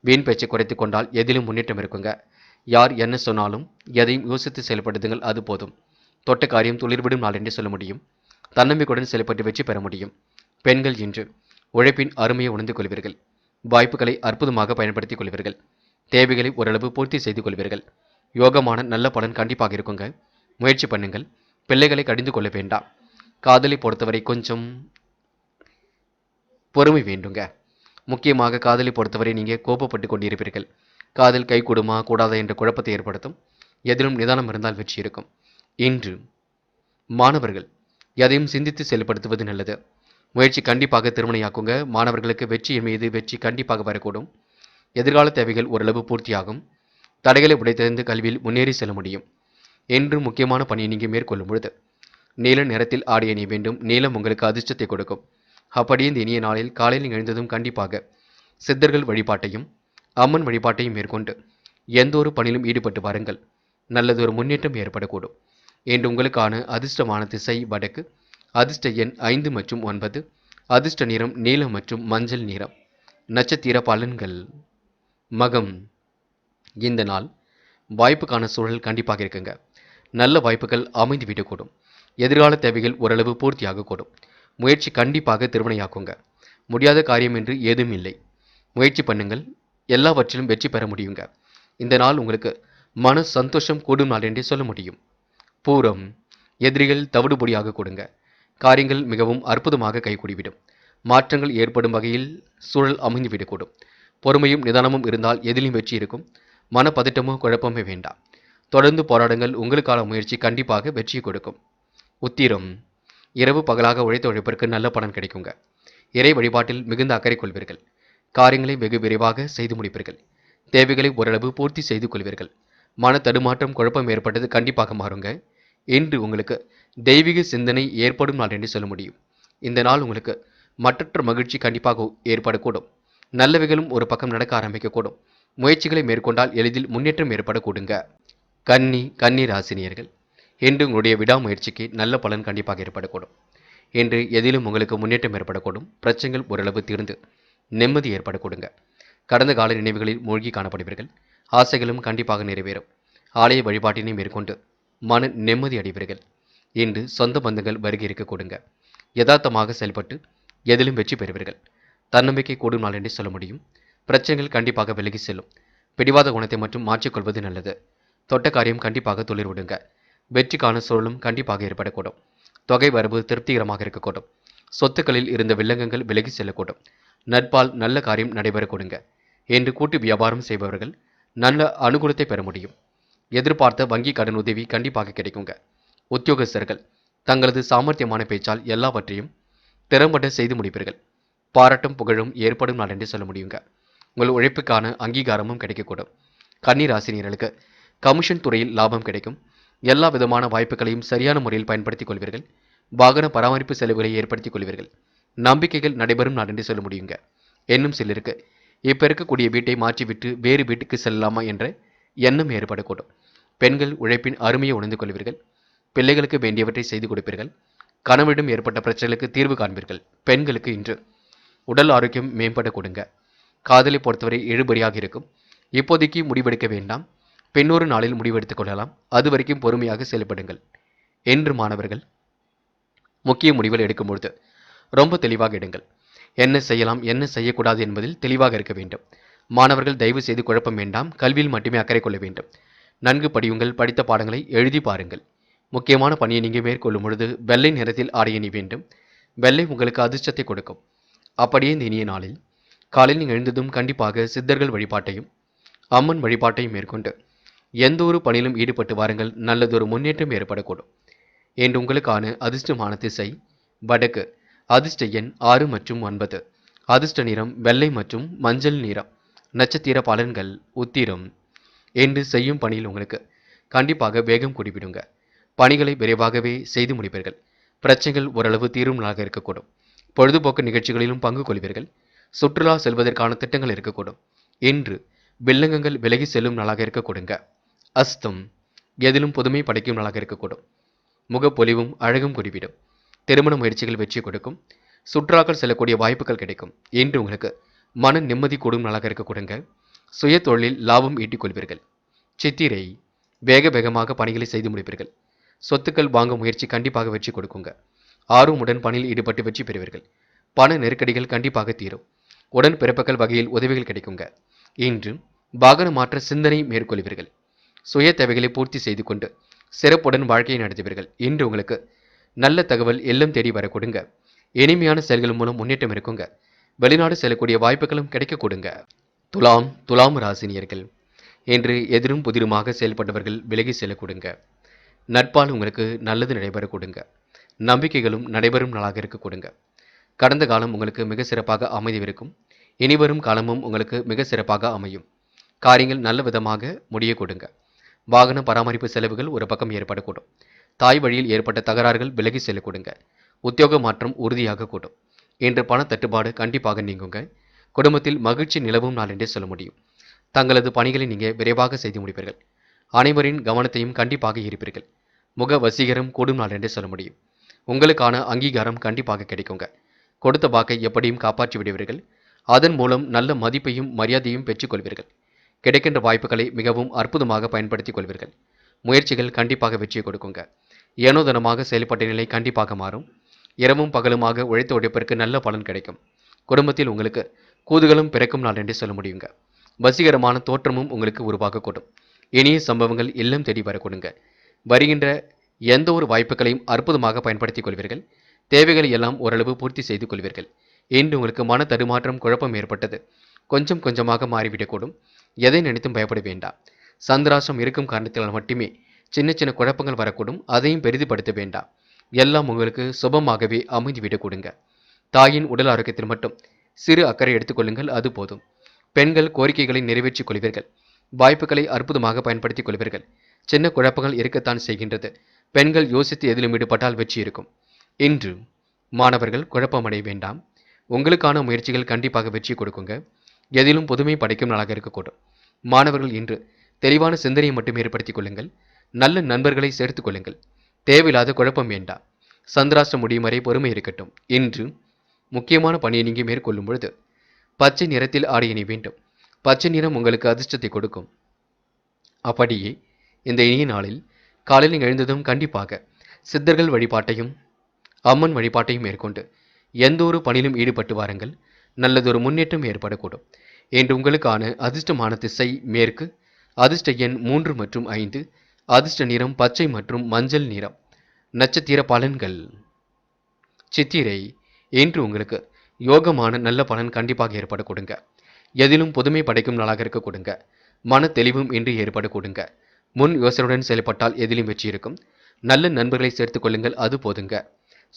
வீண் பேச்சை குறைத்துக் கொண்டால் எதிலும் முன்னேற்றம் இருக்குங்க. யார் என்ன சொன்னாலும் எதையும் யோசித்து செயல்படுத்துங்கள். அது போதும். தொட்ட காரியம் துளிர்விடும் நாள் என்று சொல்ல முடியும். தன்னம்பிக்கையுடன் செயல்பட்டு வெற்றி பெற முடியும். பெண்கள் இன்று உழைப்பின் அருமையை உணர்ந்து கொள்வீர்கள். வாய்ப்புகளை அற்புதமாக பயன்படுத்திக் கொள்வீர்கள். தேவைகளை ஓரளவு பூர்த்தி செய்து கொள்வீர்கள். யோகமான நல்ல பலன் கண்டிப்பாக இருக்குங்க. முயற்சி பண்ணுங்கள். பிள்ளைகளை கடிந்து கொள்ள வேண்டாம். காதலை பொறுத்தவரை கொஞ்சம் பொறுமை வேண்டுங்க. முக்கியமாக காதலை பொறுத்தவரை நீங்கள் கோபப்பட்டு கொண்டிருப்பீர்கள். காதல் கை கூடுமா கூடாதா என்ற குழப்பத்தை ஏற்படுத்தும். எதிலும் நிதானம் இருந்தால் வெற்றி இருக்கும். இன்று மாணவர்கள் எதையும் சிந்தித்து செயல்படுத்துவது நல்லது. முயற்சி கண்டிப்பாக திருமணையாக்குங்க. மாணவர்களுக்கு வெற்றியின் மீது வெற்றி கண்டிப்பாக வரக்கூடும். எதிர்கால தேவைகள் ஓரளவு பூர்த்தியாகும். தடைகளை உடைத்தெறிந்து கல்வியில் முன்னேறி செல்ல முடியும். என்று முக்கியமான பணியை நீங்கள் மேற்கொள்ளும் பொழுது நீல நிறத்தில் ஆடை அணிய வேண்டும். நீலம் உங்களுக்கு அதிர்ஷ்டத்தை கொடுக்கும். அப்படியே இந்த இனிய நாளில் காலையில் எழுந்ததும் கண்டிப்பாக சித்தர்கள் வழிபாட்டையும் அம்மன் வழிபாட்டையும் மேற்கொண்டு எந்த ஒரு பணியிலும் ஈடுபட்டு வாருங்கள். நல்லதொரு முன்னேற்றம் ஏற்படக்கூடும். இன்று உங்களுக்கான அதிர்ஷ்டமான திசை வடக்கு. அதிர்ஷ்ட எண் 5 மற்றும் 9. அதிர்ஷ்ட நிறம் நீலம் மற்றும் மஞ்சள் நிறம். நட்சத்திர பலன்கள். மகம். இந்த நாள் வாய்ப்புக்கான சூழல் கண்டிப்பாக இருக்குங்க. நல்ல வாய்ப்புகள் அமைந்து விடக்கூடும். எதிர்கால தேவைகள் ஓரளவு பூர்த்தியாகக்கூடும். முயற்சி கண்டிப்பாக திருவினையாக்குங்க. முடியாத காரியம் என்று ஏதும் இல்லை. முயற்சி பண்ணுங்கள், எல்லாவற்றிலும் வெற்றி பெற முடியுங்க. இந்த நாள் உங்களுக்கு மன சந்தோஷம் கூடும் நாள் என்றே சொல்ல முடியும். பூரம். எதிரிகள் தவிடுபொடியாக கொடுங்க. காரியங்கள் மிகவும் அற்புதமாக கைகூடிவிடும். மாற்றங்கள் ஏற்படும் வகையில் சூழல் அமைந்துவிடக்கூடும். பொறுமையும் நிதானமும் இருந்தால் எதிலும் வெற்றி இருக்கும். மனப்பதட்டமோ குழப்பமே வேண்டாம். தொடர்ந்து போராடுங்கள், உங்களுக்கான முயற்சி கண்டிப்பாக வெற்றி கொடுக்கும். உத்திரம். இரவு பகலாக உழைத்த உழைப்பிற்கு நல்ல பலன் கிடைக்குங்க. இறை வழிபாட்டில் மிகுந்த அக்கறை கொள்வீர்கள். காரியங்களை வெகு விரைவாக செய்து முடிப்பீர்கள். தேவைகளை ஓரளவு பூர்த்தி செய்து கொள்வீர்கள். மன தடுமாற்றம் குழப்பம் ஏற்பட்டது கண்டிப்பாக மாறுங்க. இன்று உங்களுக்கு தெய்வீக சிந்தனை ஏற்படும் நாள் என்று சொல்ல முடியும். இந்த நாள் உங்களுக்கு மற்றற்ற மகிழ்ச்சி கண்டிப்பாக ஏற்படக்கூடும். நல்லவைகளும் ஒரு பக்கம் நடக்க ஆரம்பிக்கக்கூடும். முயற்சிகளை மேற்கொண்டால் எளிதில் முன்னேற்றம் ஏற்படக்கூடுங்க. கன்னி ராசினியர்கள், இன்று உங்களுடைய விடாமுயற்சிக்கு நல்ல பலன் கண்டிப்பாக ஏற்படக்கூடும். இன்று எதிலும் உங்களுக்கு முன்னேற்றம் ஏற்படக்கூடும். பிரச்சனைகள் ஓரளவு தீர்ந்து நிம்மதி ஏற்படக்கூடுங்க. கடந்த கால நினைவுகளில் மூழ்கி காணப்படுவீர்கள். ஆசைகளும் கண்டிப்பாக நிறைவேறும். ஆலய வழிபாட்டினை மேற்கொண்டு மன நிம்மதி அடைவீர்கள். இன்று சொந்த பந்தங்கள் வருகை இருக்க கொடுங்க. யதார்த்தமாக செயல்பட்டு எதிலும் வெற்றி பெறுவீர்கள். தன்னம்பிக்கை கூடும் நாள் என்று சொல்ல முடியும். பிரச்சனைகள் கண்டிப்பாக விலகி செல்லும். பிடிவாத குணத்தை மட்டும் மாற்றிக்கொள்வது நல்லது. தொட்ட காரியம் கண்டிப்பாக துளிர் விடுங்க. வெற்றிக்கான சூழலும் கண்டிப்பாக ஏற்படக்கூடும். தொகை வரவு திருப்திகரமாக இருக்கக்கூடும். சொத்துக்களில் இருந்த வில்லங்கங்கள் விலகி செல்லக்கூடும். நட்பால் நல்ல காரியம் நடைபெற கொடுங்க. என்று கூட்டு வியாபாரம் செய்பவர்கள் நல்ல அனுகூலத்தை பெற முடியும். எதிர்பார்த்த வங்கி கடன் உதவி கண்டிப்பாக கிடைக்குங்க. உத்தியோகஸ்தர்கள் தங்களது சாமர்த்தியமான பேச்சால் எல்லாவற்றையும் திறம்பட செய்து முடிப்பீர்கள். பாராட்டும் புகழும் ஏற்படும் நாள் என்று சொல்ல முடியுங்க. உங்கள் உழைப்புக்கான அங்கீகாரமும் கிடைக்கக்கூடும். கன்னிராசினியர்களுக்கு கமிஷன் துறையில் லாபம் கிடைக்கும். எல்லா விதமான வாய்ப்புகளையும் சரியான முறையில் பயன்படுத்திக் கொள்வீர்கள். வாகன பராமரிப்பு செலவுகளை ஏற்படுத்திக் கொள்வீர்கள். நம்பிக்கைகள் நடைபெறும் நாள் என்று சொல்ல முடியுங்க. இன்னும் சிலருக்கு இப்ப இருக்கக்கூடிய வீட்டை மாற்றிவிட்டு வேறு வீட்டுக்கு செல்லலாமா என்ற எண்ணம் ஏற்படக்கூடும். பெண்கள் உழைப்பின் அருமையை உணர்ந்து கொள்வீர்கள். பிள்ளைகளுக்கு வேண்டியவற்றை செய்து கொடுப்பீர்கள். கணவரிடம் ஏற்பட்ட பிரச்சனைகளுக்கு தீர்வு காண்பீர்கள். பெண்களுக்கு இன்று உடல் ஆரோக்கியம் மேம்பட கொடுங்க. காதலை பொறுத்தவரை இழுபறியாக இருக்கும். இப்போதைக்கு முடிவெடுக்க வேண்டாம். பின்னொரு நாளில் முடிவெடுத்துக் கொள்ளலாம். அது வரைக்கும் பொறுமையாக செயல்படுங்கள். என்று மாணவர்கள் முக்கிய முடிவுகள் எடுக்கும் பொழுது ரொம்ப தெளிவாக எடுங்கள். என்ன செய்யலாம் என்ன செய்யக்கூடாது என்பதில் தெளிவாக இருக்க வேண்டும். மாணவர்கள் தயவு செய்து குழப்பம் வேண்டாம். கல்வியில் மட்டுமே அக்கறை கொள்ள வேண்டும். நன்கு படியுங்கள். படித்த பாடங்களை எழுதி பாருங்கள். முக்கியமான பணியை நீங்கள் மேற்கொள்ளும் பொழுது வெள்ளை நிறத்தில் ஆடை அணி வேண்டும். வெள்ளை உங்களுக்கு அதிர்ஷ்டத்தை கொடுக்கும். அப்படியே இந்த இனிய நாளில் காலையில் நீங்கள் எழுந்ததும் கண்டிப்பாக சித்தர்கள் வழிபாட்டையும் அம்மன் வழிபாட்டையும் மேற்கொண்டு எந்த ஒரு பணியிலும் ஈடுபட்டு வாருங்கள். நல்லதொரு முன்னேற்றம் ஏற்படக்கூடும். என்று உங்களுக்கான அதிர்ஷ்டமான திசை வடக்கு. அதிர்ஷ்ட எண் 6 மற்றும் 9. அதிர்ஷ்ட நிறம் வெள்ளை மற்றும் மஞ்சள் நிறம். நட்சத்திர பலன்கள். உத்திரம். என்று செய்யும் பணியில் உங்களுக்கு கண்டிப்பாக வேகம் கூடிவிடுங்க. பணிகளை விரைவாகவே செய்து முடிப்பீர்கள். பிரச்சனைகள் ஓரளவு தீரும் நாளாக இருக்கக்கூடும். பொழுதுபோக்கு நிகழ்ச்சிகளிலும் பங்கு கொள்வீர்கள். சுற்றுலா செல்வதற்கான திட்டங்கள் இருக்கக்கூடும். இன்று வில்லங்கங்கள் விலகி செல்லும் நாளாக இருக்கக்கூடுங்க. அஸ்தம். எதிலும் புதுமை படைக்கும் நாளாக இருக்கக்கூடும். முகப்பொலிவும் அழகும் கூடிவிடும். திருமண முயற்சிகள் வெற்றி கொடுக்கும். சுற்றுலாக்கள் செல்லக்கூடிய வாய்ப்புகள் கிடைக்கும். இன்று உங்களுக்கு மன நிம்மதி கூடும் நாளாக இருக்கக்கூடுங்க. சுய தொழிலில் லாபம் ஈட்டிக் கொள்வீர்கள். சித்திரை. வேக வேகமாக பணிகளை செய்து முடிப்பீர்கள். சொத்துக்கள் வாங்க முயற்சி கண்டிப்பாக வெற்றி கொடுக்குங்க. ஆர்வமுடன் பணியில் ஈடுபட்டு வெற்றி பெறுவீர்கள். பண நெருக்கடிகள் கண்டிப்பாக தீரும். உடன் பிறப்புகள் வகையில் உதவிகள் கிடைக்குங்க. இன்று வாகன மாற்ற சிந்தனை மேற்கொள்வீர்கள். சுய தேவைகளை பூர்த்தி செய்து கொண்டு சிறப்புடன் வாழ்க்கையை நடத்துவீர்கள். இன்று உங்களுக்கு நல்ல தகவல் எல்லாம் தேடி வர கொடுங்க. இனிமையான செயல்கள் மூலம் முன்னேற்றம் இருக்குங்க. வெளிநாடு செல்லக்கூடிய வாய்ப்புகளும் கிடைக்க கொடுங்க. துலாம் ராசினியர்கள், என்று எதிரும் புதிருமாக செயல்பட்டவர்கள் விலகி செல்ல கொடுங்க. நட்பால் உங்களுக்கு நல்லது நடைபெற கொடுங்க. நம்பிக்கைகளும் நடைபெறும் நாளாக இருக்க கொடுங்க. கடந்த காலம் உங்களுக்கு மிக சிறப்பாக அமைதிவிருக்கும். இனிவரும் காலமும் உங்களுக்கு மிக சிறப்பாக அமையும். காரியங்கள் நல்ல விதமாக முடிய கொடுங்க. வாகன பராமரிப்பு செலவுகள் ஒரு பக்கம் ஏற்படக்கூடும். தாய் வழியில் ஏற்பட்ட தகராறுகள் விலகி செல்ல கொடுங்க. உத்தியோக மாற்றம் உறுதியாக கூடும். இன்று பண தட்டுப்பாடு கண்டிப்பாக நீங்குங்க. குடும்பத்தில் மகிழ்ச்சி நிலவும் நாள் என்றே சொல்ல முடியும். தங்களது பணிகளை நீங்க விரைவாக செய்து முடிப்பீர்கள். அனைவரின் கவனத்தையும் கண்டிப்பாக ஈர்ப்பீர்கள். முக வசீகரம் கூடும் நாள் என்றே சொல்ல முடியும். உங்களுக்கான அங்கீகாரம் கண்டிப்பாக கிடைக்குங்க. கொடுத்த வாக்கை எப்படியும் காப்பாற்றி விடுவீர்கள். அதன் மூலம் நல்ல மதிப்பையும் மரியாதையும் பெற்றுக்கொள்வீர்கள். கிடைக்கின்ற வாய்ப்புகளை மிகவும் அற்புதமாக பயன்படுத்திக் கொள்வீர்கள். முயற்சிகள் கண்டிப்பாக வெற்றியை கொடுக்குங்க. ஏனோதனமாக செயல்பட்ட நிலை கண்டிப்பாக மாறும். இரவும் பகலுமாக உழைத்த உழைப்பிற்கு நல்ல பலன் கிடைக்கும். குடும்பத்தில் உங்களுக்கு கூதுகளும் பிறக்கும் நாள் என்றே சொல்ல முடியுங்க. வசீகரமான தோற்றமும் உங்களுக்கு உருவாகக்கூடும். இனிய சம்பவங்கள் இல்லம் தேடி வரக்கூடுங்க. வருகின்ற எந்த ஒரு வாய்ப்புகளையும் அற்புதமாக பயன்படுத்திக் கொள்வீர்கள். தேவைகளை எல்லாம் ஓரளவு பூர்த்தி செய்து கொள்வீர்கள். இன்று உங்களுக்கு மன தடுமாற்றம் குழப்பம் ஏற்பட்டது. கொஞ்சம் கொஞ்சமாக மாறிவிடக்கூடும். எதை நினைத்தும் பயப்பட வேண்டாம். சந்திராசம் இருக்கும் காரணத்தினால் மட்டுமே சின்ன சின்ன குழப்பங்கள் வரக்கூடும். அதையும் பெரிதுபடுத்த வேண்டாம். எல்லாம் உங்களுக்கு சுபமாகவே அமைந்துவிடக் கொடுங்க. தாயின் உடல் ஆரோக்கியத்தில் மட்டும் சிறு அக்கறை எடுத்துக்கொள்ளுங்கள், அது போதும். பெண்கள் கோரிக்கைகளை நிறைவேற்றிக் கொள்வீர்கள். வாய்ப்புகளை அற்புதமாக பயன்படுத்திக் கொள்வீர்கள். சின்ன குழப்பங்கள் இருக்கத்தான் செய்கின்றது. பெண்கள் யோசித்து எதிலும் ஈடுபட்டால் வெற்றி இருக்கும். இன்று மாணவர்கள் குழப்பமடைய வேண்டாம். உங்களுக்கான முயற்சிகள் கண்டிப்பாக வெற்றி கொடுக்குங்க. எதிலும் புதுமை படைக்கும் நாளாக இருக்கக்கூடும். மாணவர்கள் இன்று தெளிவான சிந்தனையை மட்டும் ஏற்படுத்திக் கொள்ளுங்கள். நல்ல நண்பர்களை சேர்த்துக் கொள்ளுங்கள். தேவையில்லாத குழப்பம் வேண்டாம். சந்திராஷ்டம் முடியும் வரை பொறுமை இருக்கட்டும். இன்று முக்கியமான பணியை நீங்க மேற்கொள்ளும் பொழுது பச்சை நிறத்தில் ஆடை அணி வேண்டும். பச்சை நிறம் உங்களுக்கு அதிர்ஷ்டத்தை கொடுக்கும். அப்படியே இந்த இனிய நாளில் காலையில் எழுந்ததும் கண்டிப்பாக சித்தர்கள் வழிபாட்டையும் அம்மன் வழிபாட்டையும் மேற்கொண்டு எந்த ஒரு பணியிலும் ஈடுபட்டு வாருங்கள். நல்லதொரு முன்னேற்றம் ஏற்படக்கூடும். இன்று உங்களுக்கான அதிர்ஷ்டமான திசை மேற்கு. அதிர்ஷ்ட எண் 3 மற்றும் 5. அதிர்ஷ்ட நிறம் பச்சை மற்றும் மஞ்சள் நிறம். நட்சத்திர பலன்கள். சித்திரை. இன்று உங்களுக்கு யோகமான நல்ல பலன் கண்டிப்பாக ஏற்பட கொடுங்க. எதிலும் புதுமை படைக்கும் நாளாக இருக்க கொடுங்க. மன தெளிவும் இன்று ஏற்பட கொடுங்க. முன் யோசனையுடன் செயல்பட்டால் எதிலும் வெற்றி இருக்கும். நல்ல நண்பர்களை சேர்த்துக் கொள்ளுங்கள், அது போதுங்க.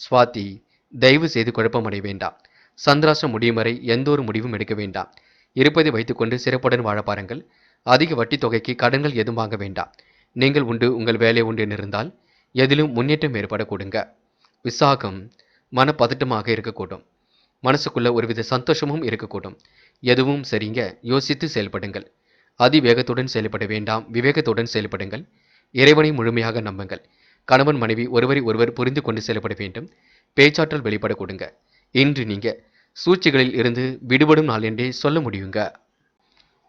சுவாதி. தயவு செய்து குழப்பமடைய வேண்டாம். சந்திராஷ்டம் முடியும் வரை எந்த ஒரு முடிவும் எடுக்க வேண்டாம். இருப்பதை வைத்துக்கொண்டு சிறப்புடன் வாழ பாருங்கள். அதிக வட்டி தொகைக்கு கடன்கள் எதுவும் வாங்க வேண்டாம். நீங்கள் உண்டு, உங்கள் வேலை உண்டு இருந்தால் எதிலும் முன்னேற்றம் ஏற்பட கொடுங்க. விசாகம். மனப்பதட்டமாக இருக்கக்கூடும். மனசுக்குள்ள ஒருவித சந்தோஷமும் இருக்கக்கூடும். எதுவும் சரிங்க, யோசித்து செயல்படுங்கள். அதிவேகத்துடன் செயல்பட வேண்டாம், விவேகத்துடன் செயல்படுங்கள். இறைவனை முழுமையாக நம்புங்கள். கணவன் மனைவி ஒருவரை ஒருவர் புரிந்து கொண்டு செயல்பட வேண்டும். பேச்சாற்றல் வெளிப்பட கொடுங்க. இன்று நீங்க சூழ்ச்சிகளில் இருந்து விடுபடும் நாள் என்றே சொல்ல முடியுங்க.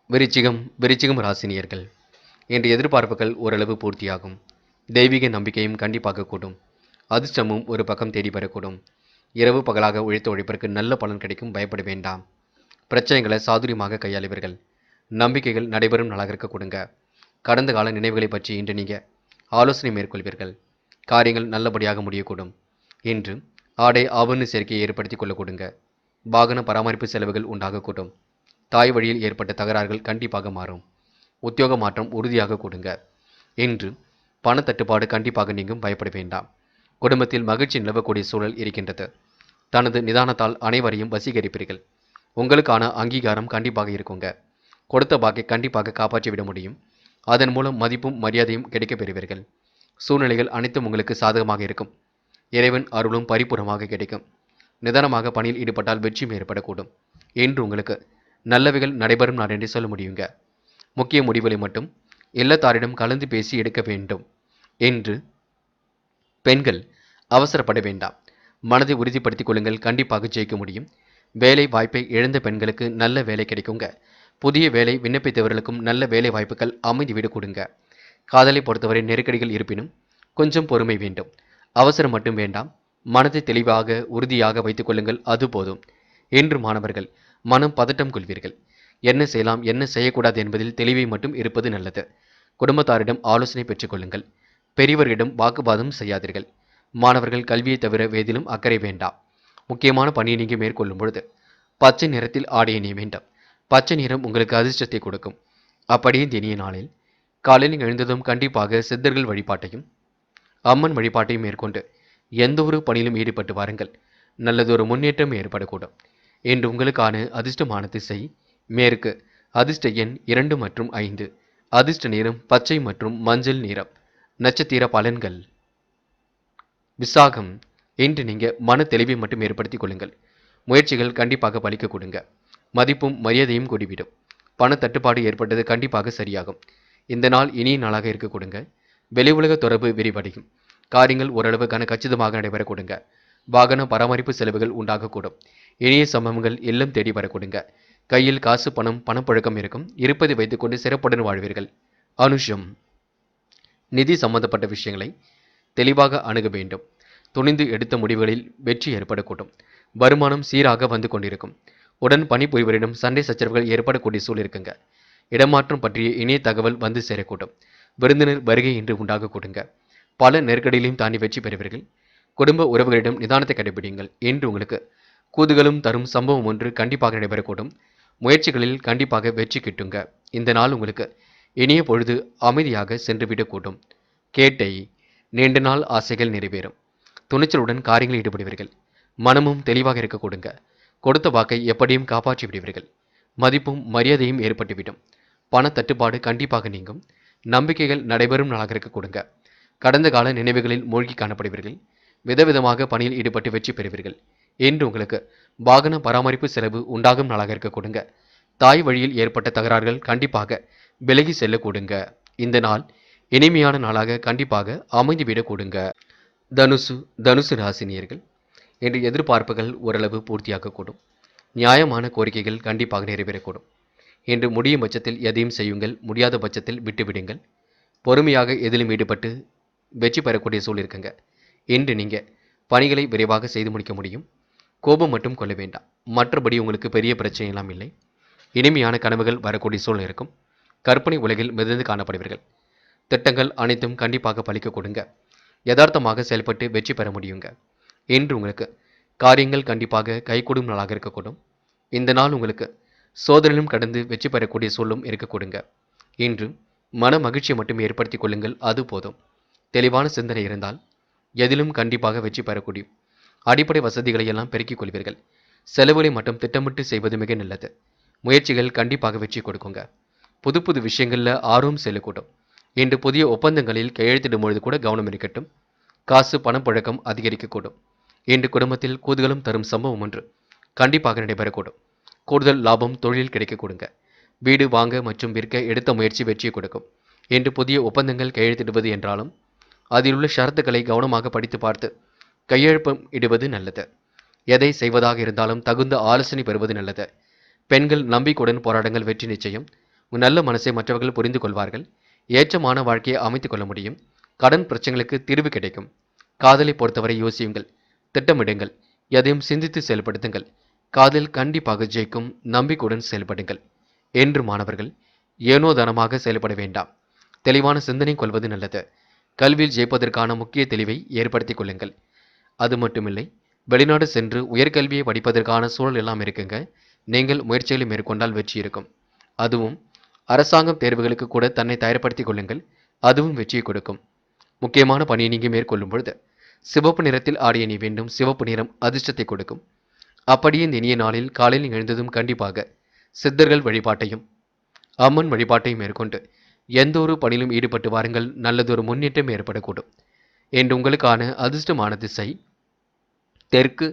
விருச்சிகம் ராசினியர்கள். இன்று எதிர்பார்ப்புகள் ஓரளவு பூர்த்தியாகும். தெய்வீக நம்பிக்கையும் கண்டிப்பாக கூடும். அதிர்ஷ்டமும் ஒரு பக்கம் தேடி வரக்கூடும். இரவு பகலாக உழைத்த உழைப்பிற்கு நல்ல பலன் கிடைக்கும், பயப்பட வேண்டாம். பிரச்சனைகளை சாதுரியமாக கையாளுவீர்கள். நம்பிக்கைகள் நடைபெறும் நாளாக இருக்க கொடுங்க. கடந்த கால நினைவுகளை பற்றி இன்று நீங்க ஆலோசனை மேற்கொள்வீர்கள். காரியங்கள் நல்லபடியாக முடியக்கூடும். இன்று ஆடை ஆபரண சேர்க்கையை ஏற்படுத்திக் கொள்ள கொடுங்க. வாகன பராமரிப்பு செலவுகள் உண்டாகக்கூடும். தாய் வழியில் ஏற்பட்ட தகராறுகள் கண்டிப்பாக மாறும். உத்தியோக மாற்றம் உறுதியாக கொடுங்க. இன்று பண தட்டுப்பாடு கண்டிப்பாக நீங்கும், பயப்பட வேண்டாம். குடும்பத்தில் மகிழ்ச்சி நிலவக்கூடிய சூழல் இருக்கின்றது. தனது நிதானத்தால் அனைவரையும் வசீகரிப்பீர்கள். உங்களுக்கான அங்கீகாரம் கண்டிப்பாக இருக்குங்க. கொடுத்த வாக்கை கண்டிப்பாக காப்பாற்றி விட முடியும். அதன் மூலம் மதிப்பும் மரியாதையும் கிடைக்கப் பெறுவீர்கள். சூழ்நிலைகள் அனைத்தும் உங்களுக்கு சாதகமாக இருக்கும். இறைவன் அருளும் பரிபூர்ணமாக கிடைக்கும். நிதானமாக பணியில் ஈடுபட்டால் வெற்றியும் ஏற்படக்கூடும். இன்று உங்களுக்கு நல்லவைகள் நடைபெறும் நாள் என்று சொல்ல முடியுங்க. முக்கிய முடிவுகளை மட்டும் இல்லத்தாரிடம் கலந்து பேசி எடுக்க வேண்டும். இன்று பெண்கள் அவசரப்பட வேண்டாம். மனதை உறுதிப்படுத்திக் கொள்ளுங்கள், கண்டிப்பாக ஜெயிக்க முடியும். வேலை வாய்ப்பை இழந்த பெண்களுக்கு நல்ல வேலை கிடைக்குங்க. புதிய வேலை விண்ணப்பித்தவர்களுக்கும் நல்ல வேலை வாய்ப்புகள் அமைந்துவிடக் கொடுங்க. காதலை பொறுத்தவரை நெருக்கடிகள் இருப்பினும் கொஞ்சம் பொறுமை வேண்டும். அவசரம் மட்டும் வேண்டாம். மனதை தெளிவாக உறுதியாக வைத்துக் கொள்ளுங்கள், அது போதும். இன்று மாணவர்கள் மனம் பதட்டம் கொள்வீர்கள். என்ன செய்யலாம் என்ன செய்யக்கூடாது என்பதில் தெளிவை மட்டும் இருப்பது நல்லது. குடும்பத்தாரிடம் ஆலோசனை பெற்றுக்கொள்ளுங்கள். பெரியவர்களிடம் வாக்குவாதம் செய்யாதீர்கள். மாணவர்கள் கல்வியை தவிர வேதிலும் அக்கறை வேண்டாம். முக்கியமான பணியை நீங்க மேற்கொள்ளும் பொழுது பச்சை நிறத்தில் ஆடை அணிய வேண்டும். பச்சை நிறம் உங்களுக்கு அதிர்ஷ்டத்தை கொடுக்கும். அப்படியே இந்த இனிய நாளில் காலையில் எழுந்ததும் கண்டிப்பாக சித்தர்கள் வழிபாட்டையும் அம்மன் வழிபாட்டையும் மேற்கொண்டு எந்த ஒரு பணியிலும் ஈடுபட்டு வாருங்கள். நல்லதொரு முன்னேற்றம் ஏற்படக்கூடும். இன்று உங்களுக்கான அதிர்ஷ்டமான திசை மேற்கு. அதிர்ஷ்ட எண் 2 மற்றும் 5. அதிர்ஷ்ட நிறம் பச்சை மற்றும் மஞ்சள் நிறம். நட்சத்திர பலன்கள். விசாகம். இன்று நீங்க மன தெளிவை மட்டும் ஏற்படுத்திக் கொள்ளுங்கள். முயற்சிகள் கண்டிப்பாக பலிக்க கொடுங்க. மதிப்பும் மரியாதையும் கூடிவிடும். பண தட்டுப்பாடு ஏற்பட்டது கண்டிப்பாக சரியாகும். இந்த நாள் இனிய நாளாக இருக்க கொடுங்க. வெளி உலக தொடர்பு விரிவடையும். காரியங்கள் ஓரளவு கச்சிதமாக நடைபெற கொடுங்க. வாகன பராமரிப்பு செலவுகள் உண்டாகக்கூடும். இனிய சம்பவங்கள் இல்லம் தேடி வர கொடுங்க. கையில் காசு பணம் பணப்புழக்கம் இருக்கும். இருப்பதை வைத்துக்கொண்டு சிறப்புடன் வாழ்வீர்கள். அனுஷம், நிதி சம்பந்தப்பட்ட விஷயங்களை தெளிவாக அணுக வேண்டும். துணிந்து எடுத்த முடிவுகளில் வெற்றி ஏற்படக்கூடும். வருமானம் சீராக வந்து கொண்டிருக்கும். உடன் பணிபுரிவரிடம் சண்டை சச்சரவுகள் ஏற்படக்கூடிய சூழல் இருக்குங்க. இடமாற்றம் பற்றிய இணைய தகவல் வந்து சேரக்கூடும். விருந்தினர் வருகை இன்று உண்டாக கொடுங்க. பல நெருக்கடிகளையும் தாண்டி வெற்றி பெறுவீர்கள். குடும்ப உறவுகளிடம் நிதானத்தை கடைபிடிங்கள். என்று உங்களுக்கு கூதுகளும் தரும் சம்பவம் ஒன்று கண்டிப்பாக நடைபெறக்கூடும். முயற்சிகளில் கண்டிப்பாக வெற்றி கிட்டுங்க. இந்த நாள் உங்களுக்கு இனிய பொழுது அமைதியாக சென்றுவிடக்கூடும். கேட்டை, நீண்ட நாள் ஆசைகள் நிறைவேறும். துணிச்சலுடன் காரியங்களில் ஈடுபடுவீர்கள். மனமும் தெளிவாக இருக்க கொடுங்க. கொடுத்த வாக்கை எப்படியும் காப்பாற்றி விடுவீர்கள். மதிப்பும் மரியாதையும் ஏற்பட்டுவிடும். பண தட்டுப்பாடு கண்டிப்பாக நீங்கும். நம்பிக்கைகள் நடைபெறும் நாளாக இருக்க கொடுங்க. கடந்த கால நினைவுகளில் மூழ்கி காணப்படுவீர்கள். விதவிதமாக பணியில் ஈடுபட்டு வெற்றி பெறுவீர்கள். என்று உங்களுக்கு வாகன பராமரிப்பு செலவு உண்டாகும் நாளாக இருக்க கொடுங்க. தாய் வழியில் ஏற்பட்ட தகராறுகள் கண்டிப்பாக விலகி செல்ல கொடுங்க. இந்த நாள் இனிமையான நாளாக கண்டிப்பாக அமைந்துவிட கொடுங்க. தனுசு தனுசு ராசினியர்கள், இன்று எதிர்பார்ப்புகள் ஓரளவு பூர்த்தியாகக்கூடும். நியாயமான கோரிக்கைகள் கண்டிப்பாக நிறைவேறக்கூடும். இன்று முடியும் பட்சத்தில் எதையும் செய்யுங்கள். முடியாத பட்சத்தில் விட்டுவிடுங்கள். பொறுமையாக எதிலும் ஈடுபட்டு வெற்றி பெறக்கூடிய சூழல் இருக்குங்க. இன்று நீங்கள் பணிகளை விரைவாக செய்து முடிக்க முடியும். கோபம் மட்டும் கொள்ள வேண்டாம். மற்றபடி உங்களுக்கு பெரிய பிரச்சனை எல்லாம் இல்லை. இனிமையான கனவுகள் வரக்கூடிய சூழல் இருக்கும். கற்பனை உலகில் மிதந்து காணப்படுவீர்கள். திட்டங்கள் அனைத்தும் கண்டிப்பாக பலிக்க கொடுங்க. யதார்த்தமாக செயல்பட்டு வெற்றி பெற முடியுங்க. இன்று உங்களுக்கு காரியங்கள் கண்டிப்பாக கைகூடும் நாளாக இருக்கக்கூடும். இந்த நாள் உங்களுக்கு சோதனையும் கடந்து வெற்றி பெறக்கூடிய சூழலும் இருக்க கொடுங்க. இன்று மன மகிழ்ச்சியை மட்டும் ஏற்படுத்திக் கொள்ளுங்கள். அது போதும். தெளிவான சிந்தனை இருந்தால் எதிலும் கண்டிப்பாக வெற்றி பெறக்கூடிய அடிப்படை வசதிகளை எல்லாம் பெருக்கிக் கொள்வீர்கள். செலவுகளை மட்டும் திட்டமிட்டு செய்வது மிக நல்லது. முயற்சிகள் கண்டிப்பாக வெற்றி கொடுக்குங்க. புது புது விஷயங்களில் ஆர்வம் செல்லக்கூடும். இன்று புதிய ஒப்பந்தங்களில் கையெழுத்திடும் பொழுது கூட கவனம் இருக்கட்டும். காசு பணப்புழக்கம் அதிகரிக்கக்கூடும். இன்று குடும்பத்தில் கூதுகளும் தரும் சம்பவம் ஒன்று கண்டிப்பாக நடைபெறக்கூடும். கூடுதல் லாபம் தொழிலில் கிடைக்க கொடுங்க. வீடு வாங்க மற்றும் விற்க எடுத்த முயற்சி வெற்றியை கொடுக்கும். இன்று புதிய ஒப்பந்தங்கள் கையெழுத்திடுவது என்றாலும் அதில் உள்ள ஷரத்துக்களை கவனமாக படித்து பார்த்து கையெழுப்பம் இடுவது நல்லது. எதை செய்வதாக இருந்தாலும் தகுந்த ஆலோசனை பெறுவது நல்லது. பெண்கள் நம்பிக்கையுடன் போராடுங்கள். வெற்றி நிச்சயம். நல்ல மனசை மற்றவர்கள் புரிந்து கொள்வார்கள். ஏற்றமான வாழ்க்கையை அமைத்துக் கொள்ள முடியும். கடன் பிரச்சனைகளுக்கு தீர்வு கிடைக்கும். காதலை பொறுத்தவரை யோசியுங்கள். திட்டமிடுங்கள். எதையும் சிந்தித்து செயல்படுத்துங்கள். காதல் கண்டிப்பாக ஜெயிக்கும். நம்பிக்கையுடன் செயல்படுங்கள். என்று மாணவர்கள் ஏனோ தானமாக செயல்பட வேண்டாம். தெளிவான சிந்தனை கொள்வது நல்லது. கல்வியில் ஜெயிப்பதற்கான முக்கிய தெளிவை ஏற்படுத்திக் கொள்ளுங்கள். அது மட்டுமில்லை, வெளிநாடு சென்று உயர்கல்வியை படிப்பதற்கான சூழல் எல்லாம் இருக்குங்க. நீங்கள் முயற்சிகளை மேற்கொண்டால் வெற்றி இருக்கும். அதுவும் அரசாங்கம் தேர்வுகளுக்கு கூட தன்னை தயார்படுத்திக் கொள்ளுங்கள். அதுவும் வெற்றியை கொடுக்கும். முக்கியமான பணியை நீங்கள் மேற்கொள்ளும் பொழுது சிவப்பு நிறத்தில் ஆடை அணிய வேண்டும். சிவப்பு நிறம் அதிர்ஷ்டத்தை கொடுக்கும். அப்படியே இந்த இனிய நாளில் காலையில் எழுந்ததும் கண்டிப்பாக சித்தர்கள் வழிபாட்டையும் அம்மன் வழிபாட்டையும் மேற்கொண்டு எந்த ஒரு பணியிலும் ஈடுபட்டு வாருங்கள். நல்லதொரு முன்னேற்றம் ஏற்படக்கூடும். என்று உங்களுக்கான அதிர்ஷ்டமான திசை தெற்கு.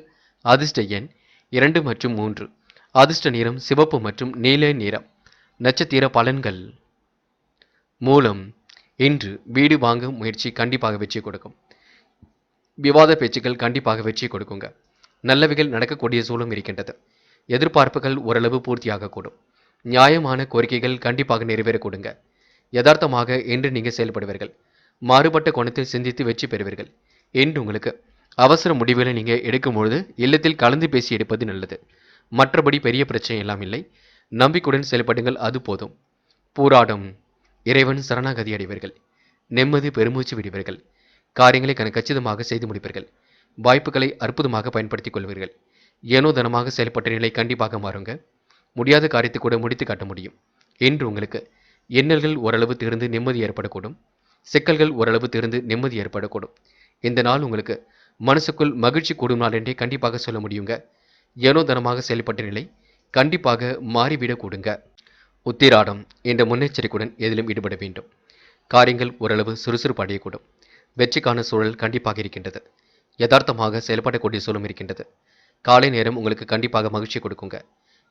அதிர்ஷ்ட எண் 2 மற்றும் 3. அதிர்ஷ்ட நிறம் சிவப்பு மற்றும் நீல நிறம். நட்சத்திர பலன்கள். மூலம், இன்று வீடு வாங்க முயற்சி கண்டிப்பாக வெற்றி கொடுக்கும். விவாத பேச்சுக்கள் கண்டிப்பாக வெற்றி கொடுக்குங்க. நல்லவைகள் நடக்கக்கூடிய சூழலும் இருக்கின்றது. எதிர்பார்ப்புகள் ஓரளவு பூர்த்தியாகக்கூடும். நியாயமான கோரிக்கைகள் கண்டிப்பாக நிறைவேற கொடுங்க. யதார்த்தமாக இன்று நீங்கள் செயல்படுவீர்கள். மாறுபட்ட கோணத்தில் சிந்தித்து வெற்றி பெறுவீர்கள். என்று உங்களுக்கு அவசர முடிவுகளை நீங்கள் எடுக்கும்பொழுது இல்லத்தில் கலந்து பேசி எடுப்பது நல்லது. மற்றபடி பெரிய பிரச்சனை எல்லாம் இல்லை. நம்பிக்கையுடன் செயல்படுங்கள். அது போதும். போராடும். இறைவன் சரணாகதி அடைவீர்கள். நிம்மதி பெருமூச்சு விடுவீர்கள். காரியங்களை கச்சிதமாக செய்து முடிப்பீர்கள். வாய்ப்புகளை அற்புதமாக பயன்படுத்திக் கொள்வீர்கள். ஏனோ தனமாக செயல்பட்ட நிலை கண்டிப்பாக மாறுங்க. முடியாத காரியத்தை கூட முடித்து காட்ட முடியும். என்று உங்களுக்கு எண்ணல்கள் ஓரளவு தீர்ந்து நிம்மதி ஏற்படக்கூடும். சிக்கல்கள் ஓரளவு தீர்ந்து நிம்மதி ஏற்படக்கூடும். இந்த நாள் உங்களுக்கு மனசுக்குள் மகிழ்ச்சி கூடும் நாள் என்றே கண்டிப்பாக சொல்ல முடியுங்க. ஏனோ தனமாக செயல்பட்ட நிலை கண்டிப்பாக மாறிவிடக் கூடுங்க. உத்திராடம் என்ற முன்னெச்சரிக்கையுடன் எதிலும் ஈடுபட வேண்டும். காரியங்கள் ஓரளவு சுறுசுறுப்பு அடையக்கூடும். வெற்றிக்கான சூழல் கண்டிப்பாக இருக்கின்றது. யதார்த்தமாக செயல்படக்கூடிய சூழலும் இருக்கின்றது. காலை நேரம் உங்களுக்கு கண்டிப்பாக மகிழ்ச்சி கொடுக்குங்க.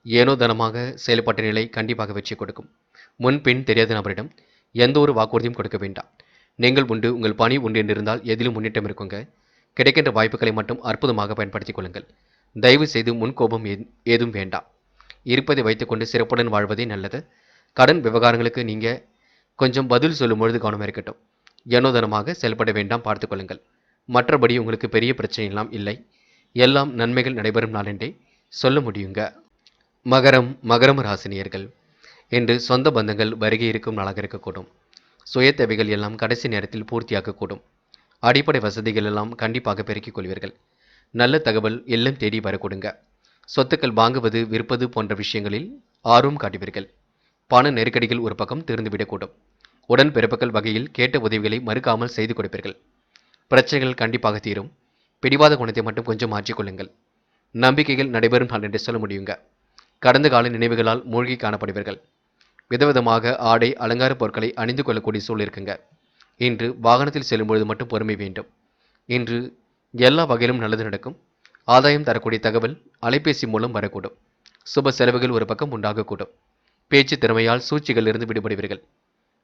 ஏனோ தானோமாக செயல்பட்ட நிலை கண்டிப்பாக வெற்றி கொடுக்கும். முன் பின் தெரியாத நபரிடம் எந்த ஒரு வாக்குறுதியும் கொடுக்க வேண்டாம். நீங்கள் உண்டு, உங்கள் பணி உண்டு என்றிருந்தால் எதிலும் முன்னேற்றம் இருக்குங்க. கிடைக்கின்ற வாய்ப்புகளை மட்டும் அற்புதமாக பயன்படுத்திக் கொள்ளுங்கள். தயவு செய்து முன்கோபம் ஏதும் வேண்டாம். இருப்பதை வைத்துக்கொண்டு சிறப்புடன் வாழ்வதே நல்லது. கடன் விவகாரங்களுக்கு நீங்க கொஞ்சம் பதில் சொல்லும்பொழுது கவனமாக இருக்கட்டும். ஏனோதானமாக செயல்பட வேண்டாம், பார்த்துக் கொள்ளுங்கள். மற்றபடி உங்களுக்கு பெரிய பிரச்சனை எல்லாம் இல்லை. எல்லாம் நன்மைகள் நடைபெறும் நாளென்றே சொல்ல முடியுங்க. மகரம் ராசினியர்கள், இன்று சொந்த பந்தங்கள் வருகை இருக்கும் நாளாக இருக்கக்கூடும். சுய தேவைகள் எல்லாம் கடைசி நேரத்தில் பூர்த்தியாகக்கூடும். அடிப்படை வசதிகள் எல்லாம் கண்டிப்பாக பெருக்கிக் கொள்வீர்கள். நல்ல தகவல் இல்லம் தேடி வரக்கூடுங்க. சொத்துக்கள் வாங்குவது விற்பது போன்ற விஷயங்களில் ஆர்வம் காட்டுவீர்கள். பண நெருக்கடிகள் ஒரு பக்கம் தீர்ந்துவிடக்கூடும். உடன் பிறப்புகள் வகையில் கேட்ட உதவிகளை மறுக்காமல் செய்து கொடுப்பீர்கள். பிரச்சனைகள் கண்டிப்பாக தீரும். பிடிவாத குணத்தை மட்டும் கொஞ்சம் மாற்றிக்கொள்ளுங்கள். நம்பிக்கைகள் நடைபெறும் நாள் என்று சொல்ல முடியுங்க. கடந்த கால நினைவுகளால் மூழ்கி காணப்படுவீர்கள். விதவிதமாக ஆடை அலங்கார பொருட்களை அணிந்து கொள்ளக்கூடிய சூழல் இருக்குங்க. இன்று வாகனத்தில் செல்லும்பொழுது மட்டும் பொறுமை வேண்டும். இன்று எல்லா வகையிலும் நல்லது நடக்கும். ஆதாயம் தரக்கூடிய தகவல் அலைபேசி மூலம் வரக்கூடும். சுப செலவுகள் ஒரு பக்கம் உண்டாகக்கூடும். பேச்சு திறமையால் சூழ்ச்சிகளிலிருந்து விடுபடுவீர்கள்.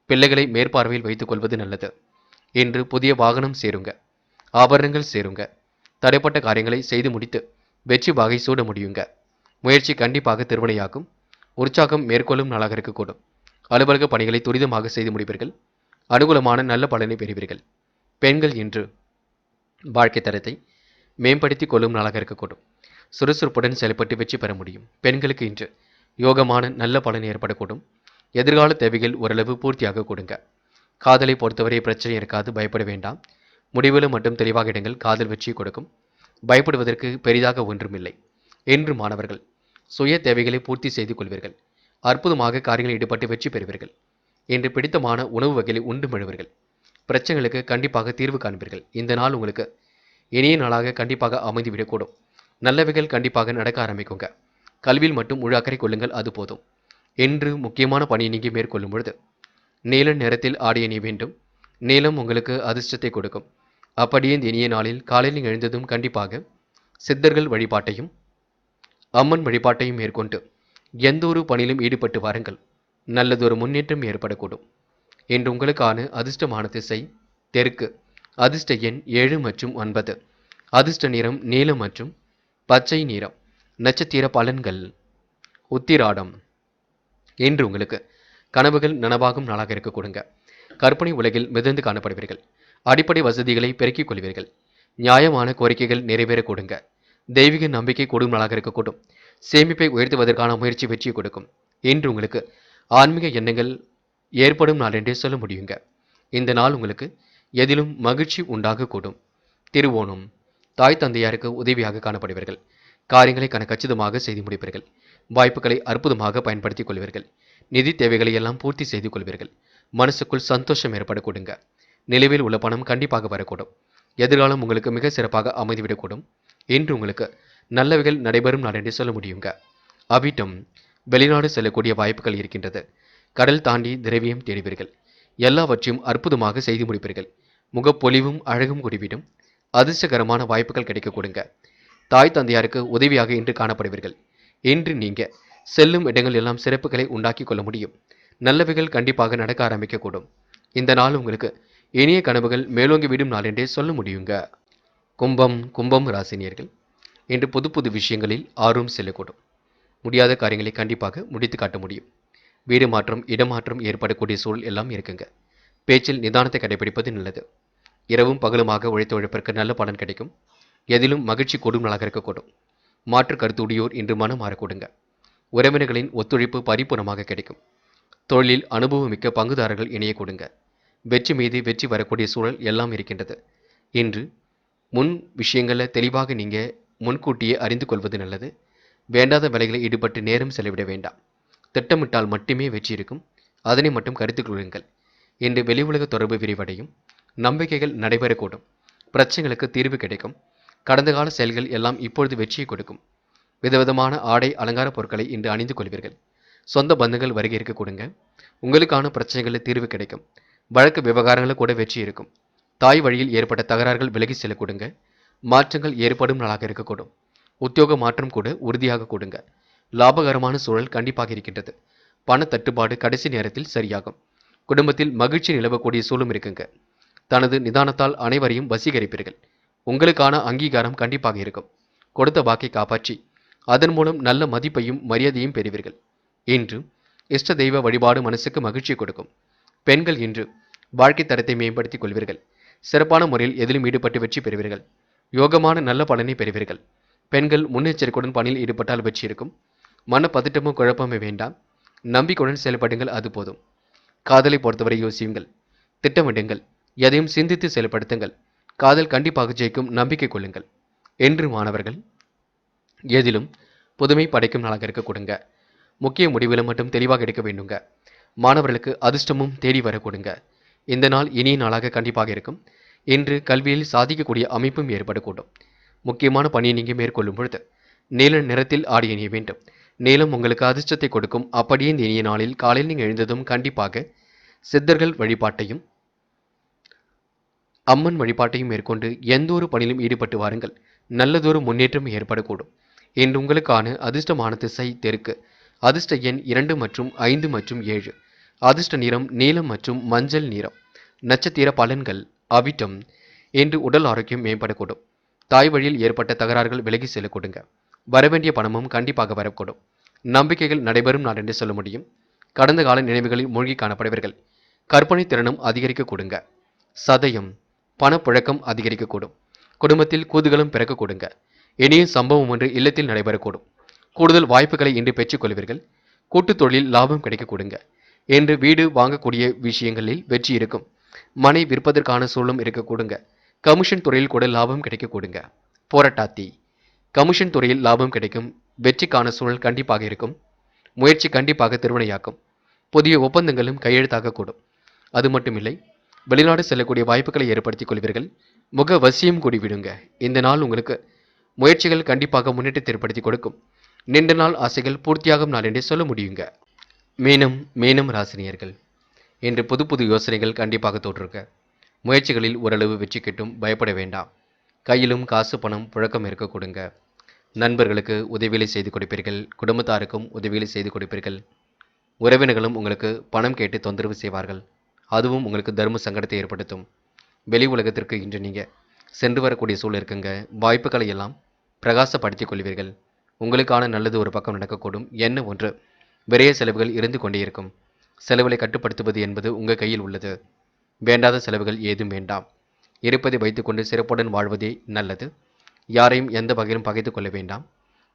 பிள்ளைகளை மேற்பார்வையில் வைத்துக் கொள்வது நல்லது. இன்று புதிய வாகனம் சேருங்க. ஆபரணங்கள் சேருங்க. தடைப்பட்ட காரியங்களை செய்து முடித்து வெற்றி வாகை சூட முடியுங்க. முயற்சி கண்டிப்பாக திருவினையாக்கும். உற்சாகம் மேற்கொள்ளும் நாளாக இருக்கக்கூடும். அலுவலக பணிகளை துரிதமாக செய்து முடிப்பீர்கள். அனுகூலமான நல்ல பலனை பெறுவீர்கள். பெண்கள் இன்று வாழ்க்கை தரத்தை மேம்படுத்திக் கொள்ளும் நாளாக இருக்கக்கூடும். சுறுசுறுப்புடன் செயல்பட்டு வெற்றி பெற முடியும். பெண்களுக்கு இன்று யோகமான நல்ல பலன் ஏற்படக்கூடும். எதிர்கால தேவைகள் ஓரளவு பூர்த்தியாக கொடுங்க. காதலை பொறுத்தவரை பிரச்சனை இருக்காது, பயப்பட வேண்டாம். முடிவிலும் மட்டும் தெளிவாக இடங்கள் காதல் வெற்றியை கொடுக்கும். பயப்படுவதற்கு பெரிதாக ஒன்றுமில்லை. என்று மாணவர்கள் சுய தேவைகளை பூர்த்தி செய்து கொள்வீர்கள். அற்புதமாக காரியங்களில் ஈடுபட்டு வெற்றி பெறுவீர்கள். இன்று பிடித்தமான உணவு வகைகளை உண்டு மழுவீர்கள். பிரச்சனைகளுக்கு கண்டிப்பாக தீர்வு காண்பீர்கள். இந்த நாள் உங்களுக்கு இனிய நாளாக கண்டிப்பாக அமைந்துவிடக்கூடும். நல்லவைகள் கண்டிப்பாக நடக்க ஆரம்பிக்குங்க. கல்வியில் மட்டும் முழு அக்கறை கொள்ளுங்கள், அது போதும். என்று முக்கியமான பணியை நீங்க மேற்கொள்ளும் பொழுது நீல நிறத்தில் ஆடை அணிய வேண்டும். நீலம் உங்களுக்கு அதிர்ஷ்டத்தை கொடுக்கும். அப்படியே இந்த இனிய நாளில் காலையில் எழுந்ததும் கண்டிப்பாக சித்தர்கள் வழிபாட்டையும் அம்மன் வழிபாட்டையும் மேற்கொண்டு எந்த ஒரு பணியிலும் ஈடுபட்டு வாருங்கள். நல்லதொரு முன்னேற்றம் ஏற்படக்கூடும். இன்று உங்களுக்கான அதிர்ஷ்டமான திசை தெற்கு. அதிர்ஷ்ட எண் 7 மற்றும் 9. அதிர்ஷ்ட நிறம் நீலம் மற்றும் பச்சை நிறம். நட்சத்திர பலன்கள். உத்திராடம், இன்று உங்களுக்கு கனவுகள் நனவாகும் நாளாக இருக்க கொடுங்க. கற்பனை உலகில் மிதந்து காணப்படுவீர்கள். அடிப்படை வசதிகளை பெருக்கிக் கொள்வீர்கள். நியாயமான கோரிக்கைகள் நிறைவேற கொடுங்க. தெய்வீக நம்பிக்கை கூடும் நாளாக இருக்கக்கூடும். சேமிப்பை உயர்த்துவதற்கான முயற்சி வெற்றியை கொடுக்கும். இன்று உங்களுக்கு ஆன்மீக எண்ணங்கள் ஏற்படும் நாள் என்றே சொல்ல முடியுங்க. இந்த நாள் உங்களுக்கு எதிலும் மகிழ்ச்சி உண்டாகக்கூடும். திருவோணம், தாய் தந்தையாருக்கு உதவியாக காணப்படுவீர்கள். காரியங்களை கச்சிதமாக செய்து முடிப்பீர்கள். வாய்ப்புகளை அற்புதமாக பயன்படுத்திக் கொள்வீர்கள். நிதி தேவைகளை எல்லாம் பூர்த்தி செய்து கொள்வீர்கள். மனசுக்குள் சந்தோஷம் ஏற்படக்கூடுங்க. நிலுவையில் உள்ள பணம் கண்டிப்பாக வரக்கூடும். எதிர்காலம் உங்களுக்கு மிக சிறப்பாக அமைந்துவிடக்கூடும். இன்று உங்களுக்கு நல்லவைகள் நடைபெறும் நாள் என்று சொல்ல முடியுங்க. அவிட்டம், வெளிநாடு செல்லக்கூடிய வாய்ப்புகள் இருக்கின்றது. கடல் தாண்டி திரவியம் தேடுவீர்கள். எல்லாவற்றையும் அற்புதமாக செய்து முடிப்பீர்கள். முகப்பொலிவும் அழகும் கூடிவிடும். அதிர்ஷ்டகரமான வாய்ப்புகள் கிடைக்க கொடுங்க. தாய் தந்தையாருக்கு உதவியாக இன்று காணப்படுவீர்கள். இன்று நீங்க செல்லும் இடங்கள் எல்லாம் சிறப்புகளை உண்டாக்கி கொள்ள முடியும். நல்லவைகள் கண்டிப்பாக நடக்க ஆரம்பிக்கக்கூடும். இந்த நாள் உங்களுக்கு இனிய கனவுகள் மேலோங்கி விடும் நாள் என்றே சொல்ல முடியுங்க. கும்பம் ராசினியர்கள், இன்று புது புது விஷயங்களில் ஆர்வம் செல்லக்கூடும். முடியாத காரியங்களை கண்டிப்பாக முடித்து காட்ட முடியும். வீடு மாற்றம், இடமாற்றம் ஏற்படக்கூடிய சூழல் எல்லாம் இருக்குங்க. பேச்சில் நிதானத்தை கடைபிடிப்பது நல்லது. இரவும் பகலுமாக உழைத்த உழைப்பிற்கு நல்ல பலன் கிடைக்கும். எதிலும் மகிழ்ச்சி கூடும் நாளாக இருக்கக்கூடும். மாற்று கருத்துடையோர் இன்று மனம் மாறக்கூடுங்க. உறவினர்களின் ஒத்துழைப்பு பரிபூர்ணமாக கிடைக்கும். தொழிலில் அனுபவமிக்க பங்குதாரர்கள் இணைய கொடுங்க. வெற்றி மீது வெற்றி வரக்கூடிய சூழல் எல்லாம் இருக்கின்றது. இன்று முன் விஷயங்களை தெளிவாக நீங்க முன்கூட்டியே அறிந்து கொள்வது நல்லது. வேண்டாத வேலைகளை ஈடுபட்டு நேரம் செலவிட வேண்டாம். திட்டமிட்டால் மட்டுமே வெற்றி இருக்கும். அதனை மட்டும் கருத்தில் கொள்ளுங்கள். இன்று வெளி உலக தொடர்பு விரிவடையும். நம்பிக்கைகள் நடைபெறக்கூடும். பிரச்சனைகளுக்கு தீர்வு கிடைக்கும். கடந்த கால செயல்கள் எல்லாம் இப்பொழுது வெற்றியை கொடுக்கும். விதவிதமான ஆடை அலங்கார பொருட்களை இன்று அணிந்து கொள்வீர்கள். சொந்த பந்தங்கள் வருகை இருக்க கொடுங்க. உங்களுக்கான பிரச்சனைகளில் தீர்வு கிடைக்கும். வழக்கு விவகாரங்களில் கூட வெற்றி இருக்கும். தாய் வழியில் ஏற்பட்ட தகராறுகள் விலகி செல்ல கொடுங்க. மாற்றங்கள் ஏற்படும் நாளாக இருக்கக்கூடும். உத்தியோக மாற்றம் கூட உறுதியாக கொடுங்க. லாபகரமான சூழல் கண்டிப்பாக இருக்கின்றது. பண தட்டுப்பாடு கடைசி நேரத்தில் சரியாகும். குடும்பத்தில் மகிழ்ச்சி நிலவக்கூடிய சூழும் இருக்குங்க. தனது நிதானத்தால் அனைவரையும் வசீகரிப்பீர்கள். உங்களுக்கான அங்கீகாரம் கண்டிப்பாக இருக்கும். கொடுத்த வாக்கை காப்பாற்றி அதன் மூலம் நல்ல மதிப்பையும் மரியாதையும் பெறுவீர்கள். இன்று இஷ்ட தெய்வ வழிபாடு மனசுக்கு மகிழ்ச்சி கொடுக்கும். பெண்கள் இன்று வாழ்க்கை தரத்தை மேம்படுத்திக் கொள்வீர்கள். சிறப்பான முறையில் எதிலும் ஈடுபட்டு வெற்றி பெறுவீர்கள். யோகமான நல்ல பலனை பெறுவீர்கள். பெண்கள் முன்னெச்சரிக்கையுடன் பணியில் ஈடுபட்டால் வெற்றி இருக்கும். மன பதட்டமும் குழப்பமே வேண்டாம். நம்பிக்கையுடன் செயல்படுங்கள், அது போதும். காதலை பொறுத்தவரை யோசியுங்கள், திட்டமிடுங்கள், எதையும் சிந்தித்து செயல்படுத்துங்கள். காதல் கண்டிப்பாக ஜெயிக்கும், நம்பிக்கை கொள்ளுங்கள். என்று மாணவர்கள் எதிலும் புதுமை படைக்கும் நாளாக இருக்க கொடுங்க. முக்கிய முடிவுகளை மட்டும் தெளிவாக எடுக்க வேண்டுங்க. மாணவர்களுக்கு அதிர்ஷ்டமும் தேடி வர கொடுங்க. இந்த நாள் இனிய நாளாக கண்டிப்பாக இருக்கும். இன்று கல்வியில் சாதிக்கக்கூடிய அமைப்பும் ஏற்படக்கூடும். முக்கியமான பணியை நீங்கள் மேற்கொள்ளும் பொழுது நீல நிறத்தில் ஆடை அணிய வேண்டும். நீலம் உங்களுக்கு அதிர்ஷ்டத்தை கொடுக்கும். அப்படியே இந்த இனிய நாளில் காலையில் நீங்கள் எழுந்ததும் கண்டிப்பாக சித்தர்கள் வழிபாட்டையும் அம்மன் வழிபாட்டையும் மேற்கொண்டு எந்த ஒரு பணியிலும் ஈடுபட்டு வாருங்கள். நல்லதொரு முன்னேற்றம் ஏற்படக்கூடும். இன்று உங்களுக்கான அதிர்ஷ்டமான திசை தெற்கு. அதிர்ஷ்ட எண் 2 மற்றும் 5 மற்றும் 7. அதிர்ஷ்ட நிறம் நீலம் மற்றும் மஞ்சள் நிறம். நட்சத்திர பலன்கள் அவிட்டம். இன்று உடல் ஆரோக்கியம் மேம்படக்கூடும். தாய் வழியில் ஏற்பட்ட தகராறுகள் விலகி செல்ல கொடுங்க. வரவேண்டிய பணமும் கண்டிப்பாக வரக்கூடும். நம்பிக்கைகள் நடைபெறும் நாள் என்று சொல்ல முடியும். கடந்த கால நினைவுகளில் மூழ்கி காணப்படுவீர்கள். கற்பனை திறனும் அதிகரிக்க கொடுங்க. சதயம் பணப்புழக்கம் அதிகரிக்கக்கூடும். குடும்பத்தில் கூதுகளும் பிறக்க கொடுங்க. இனிய சம்பவம் ஒன்று இல்லத்தில் நடைபெறக்கூடும். கூடுதல் வாய்ப்புகளை இன்று பெற்றுக் கொள்வீர்கள். கூட்டுத் தொழில் லாபம் கிடைக்க கொடுங்க. இன்று வீடு வாங்கக்கூடிய விஷயங்களில் வெற்றி இருக்கும். மனை விற்பதற்கான சூழலும் இருக்க கொடுங்க. கமிஷன் துறையில் கூட லாபம் கிடைக்க கொடுங்க. போராட்டாத்தி கமிஷன் துறையில் லாபம் கிடைக்கும். வெற்றிக்கான சூழல் கண்டிப்பாக இருக்கும். முயற்சி கண்டிப்பாக திருவினையாக்கும். புதிய ஒப்பந்தங்களும் கையெழுத்தாக கூடும். அது மட்டுமில்லை, வெளிநாடு செல்லக்கூடிய வாய்ப்புகளை ஏற்படுத்திக் கொள்வீர்கள். முக வசியம் கூடிவிடுங்க. இந்த நாள் உங்களுக்கு முயற்சிகள் கண்டிப்பாக முன்னேற்றத்தை ஏற்படுத்தி கொடுக்கும். நீண்ட நாள் ஆசைகள் பூர்த்தியாகும் நாள் என்றே சொல்ல முடியுங்க. மீனம் ராசினியர்கள் இன்று புது புது யோசனைகள் கண்டிப்பாக தோற்றுங்க. முயற்சிகளில் ஓரளவு வெற்றி கிட்டும், பயப்பட வேண்டாம். கையிலும் காசு பணம் புழக்கம் இருக்க கொடுங்க. நண்பர்களுக்கு உதவிகளை செய்து கொடுப்பீர்கள். குடும்பத்தாருக்கும் உதவிகளை செய்து கொடுப்பீர்கள். உறவினர்களும் உங்களுக்கு பணம் கேட்டு தொந்தரவு செய்வார்கள். அதுவும் உங்களுக்கு தர்ம சங்கடத்தை ஏற்படுத்தும். வெளி உலகத்திற்கு இன்று நீங்கள் சென்று வரக்கூடிய சூழல் இருக்குங்க. வாய்ப்புகளை எல்லாம் பிரகாசப்படுத்திக் கொள்வீர்கள். உங்களுக்கான நல்லது ஒரு பக்கம் நடக்கக்கூடும். என்ன ஒன்று விரைய செலவுகள் இருந்து கொண்டே இருக்கும். செலவுகளை கட்டுப்படுத்துவது என்பது உங்கள் கையில் உள்ளது. வேண்டாத செலவுகள் ஏதும் வேண்டாம். இருப்பதை வைத்துக்கொண்டு சிறப்புடன் வாழ்வதே நல்லது. யாரையும் எந்த வகையிலும் பகைத்து கொள்ள வேண்டாம்.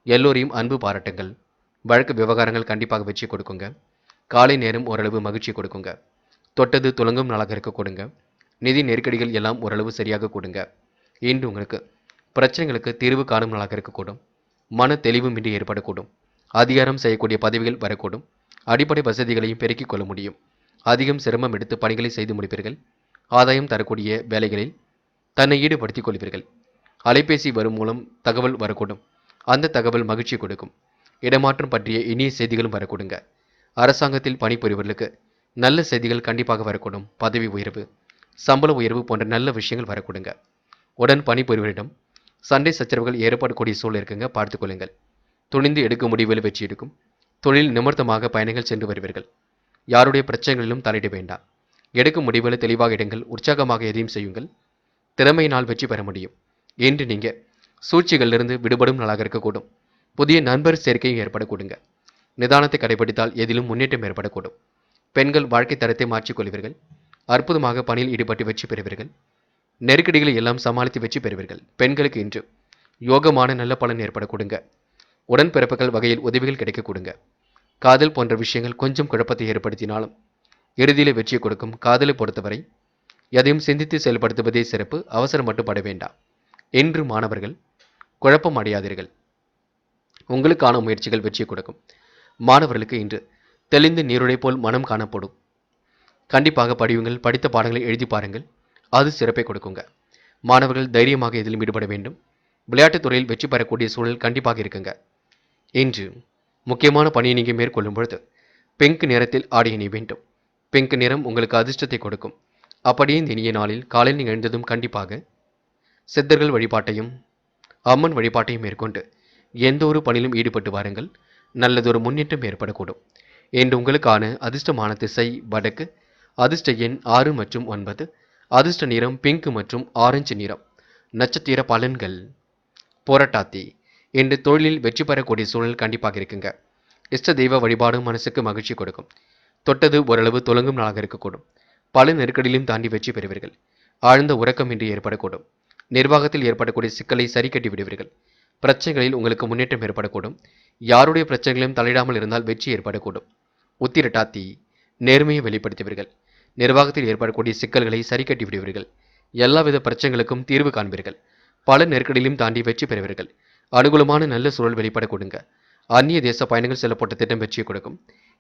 எல்லோரையும் அன்பு பாராட்டுங்கள். வழக்கு விவகாரங்கள் கண்டிப்பாக வெற்றி கொடுக்குங்க. காலை நேரம் ஓரளவு மகிழ்ச்சி கொடுக்குங்க. தொட்டது துலங்கும் நாளாக இருக்க கொடுங்க. நிதி நெருக்கடிகள் எல்லாம் ஓரளவு சரியாக கொடுங்க. இன்று உங்களுக்கு பிரச்சனைகளுக்கு தீர்வு காணும் நாளாக இருக்கக்கூடும். மன தெளிவும் இன்றி ஏற்படக்கூடும். அதிகாரம் செய்யக்கூடிய பதவிகள் வரக்கூடும். அடிப்படை வசதிகளையும் பெருக்கிக் கொள்ள முடியும். அதிகம் சிரமம் எடுத்து பணிகளை செய்து முடிப்பீர்கள். ஆதாயம் தரக்கூடிய வேலைகளில் தன்னை ஈடுபடுத்திக் கொள்வீர்கள். அலைபேசி வரும் மூலம் தகவல் வரக்கூடும். அந்த தகவல் மகிழ்ச்சி கொடுக்கும். இடமாற்றம் பற்றிய இனிய செய்திகளும் வரக்கூடுங்க. அரசாங்கத்தில் பணிபுரிவர்களுக்கு நல்ல செய்திகள் கண்டிப்பாக வரக்கூடும். பதவி உயர்வு, சம்பள உயர்வு போன்ற நல்ல விஷயங்கள் வரக்கூடுங்க. உடன் பணிபுரிவரிடம் சண்டை சச்சரவுகள் ஏற்படக்கூடிய சூழல் இருக்குங்க, பார்த்துக் கொள்ளுங்கள். துணிந்து எடுக்கும் முடிவில் வெற்றி எடுக்கும். தொழில் நிமித்தமாக பயணங்கள் சென்று வருவீர்கள். யாருடைய பிரச்சனைகளிலும் தலையிட வேண்டாம். எடுக்கும் முடிவுகளை தெளிவாக எடுங்கள். உற்சாகமாக எதையும் செய்யுங்கள். திறமையினால் வெற்றி பெற முடியும். இன்று நீங்கள் சூழ்ச்சிகளிலிருந்து விடுபடும் நாளாக இருக்கக்கூடும். புதிய நண்பர் சேர்க்கையும் ஏற்படக்கூடுங்க. நிதானத்தை கடைபிடித்தால் எதிலும் முன்னேற்றம் ஏற்படக்கூடும். பெண்கள் வாழ்க்கை தரத்தை மாற்றிக்கொள்வீர்கள். அற்புதமாக பணியில் ஈடுபட்டு வெற்றி பெறுவீர்கள். நெருக்கடிகளை எல்லாம் சமாளித்து வெற்றி பெறுவீர்கள். பெண்களுக்கு இன்று யோகமான நல்ல பலன் ஏற்படக்கூடுங்க. உடன்பிறப்புகள் வகையில் உதவிகள் கிடைக்க கொடுங்க. காதல் போன்ற விஷயங்கள் கொஞ்சம் குழப்பத்தை ஏற்படுத்தினாலும் இறுதியில் வெற்றியை கொடுக்கும். காதலை பொறுத்தவரை எதையும் சிந்தித்து செயல்படுத்துவதே சிறப்பு. அவசரம் மட்டும் பட வேண்டாம். இன்று மாணவர்கள் குழப்பம் அடையாதீர்கள். உங்களுக்கான முயற்சிகள் வெற்றியை கொடுக்கும். மாணவர்களுக்கு இன்று தெளிந்த நீருடை போல் மனம் காணப்படும். கண்டிப்பாக படியுங்கள். படித்த பாடங்களை எழுதி பாருங்கள். அது சிறப்பை கொடுக்குங்க. மாணவர்கள் தைரியமாக இதிலும் ஈடுபட வேண்டும். விளையாட்டுத் துறையில் வெற்றி பெறக்கூடிய சூழல் கண்டிப்பாக இருக்குங்க. இன்று முக்கியமான பணியை நீங்கள் மேற்கொள்ளும் பொழுது பிங்க் நிறத்தில் ஆடை அணிய வேண்டும். பிங்க் நிறம் உங்களுக்கு அதிர்ஷ்டத்தை கொடுக்கும். அப்படியே இந்த இனிய நாளில் காலையில் நீங்கள் எழுந்ததும் கண்டிப்பாக சித்தர்கள் வழிபாட்டையும் அம்மன் வழிபாட்டையும் மேற்கொண்டு எந்த ஒரு பணியிலும் ஈடுபட்டு வாருங்கள். நல்லதொரு முன்னேற்றம் ஏற்படக்கூடும். இன்று உங்களுக்கான அதிர்ஷ்டமான திசை வடக்கு. அதிர்ஷ்ட எண் 6 மற்றும் 9. அதிர்ஷ்ட நிறம் பிங்க் மற்றும் ஆரஞ்சு நிறம். நட்சத்திர பலன்கள். போராட்டாத்தி. இன்று தொழிலில் வெற்றி பெறக்கூடிய சூழல் கண்டிப்பாக இருக்குங்க. இஷ்ட தெய்வ வழிபாடு மனசுக்கு மகிழ்ச்சி கொடுக்கும். தொட்டது ஓரளவு துலங்கும் நாளாக இருக்கக்கூடும். பல நெருக்கடியிலும் தாண்டி வெற்றி பெறுவீர்கள். ஆழ்ந்த உறக்கம் இன்றி ஏற்படக்கூடும். நிர்வாகத்தில் ஏற்படக்கூடிய சிக்கலை சரி கட்டி விடுவீர்கள். பிரச்சனைகளில் உங்களுக்கு முன்னேற்றம் ஏற்படக்கூடும். யாருடைய பிரச்சனைகளையும் தலையிடாமல் இருந்தால் வெற்றி ஏற்படக்கூடும். உத்திரட்டாத்தி. நேர்மையை வெளிப்படுத்துவீர்கள். நிர்வாகத்தில் ஏற்படக்கூடிய சிக்கல்களை சரி கட்டி விடுவீர்கள். எல்லாவித பிரச்சனைகளுக்கும் தீர்வு காண்பீர்கள். பல நெருக்கடியிலும் தாண்டி வெற்றி பெறுவீர்கள். அனுகூலமான நல்ல சூழல் வெளிப்படக்கூடுங்க. அந்நிய தேச பயணங்கள் செல்லப்பட்ட திட்டம் வெற்றியை கொடுக்கும்.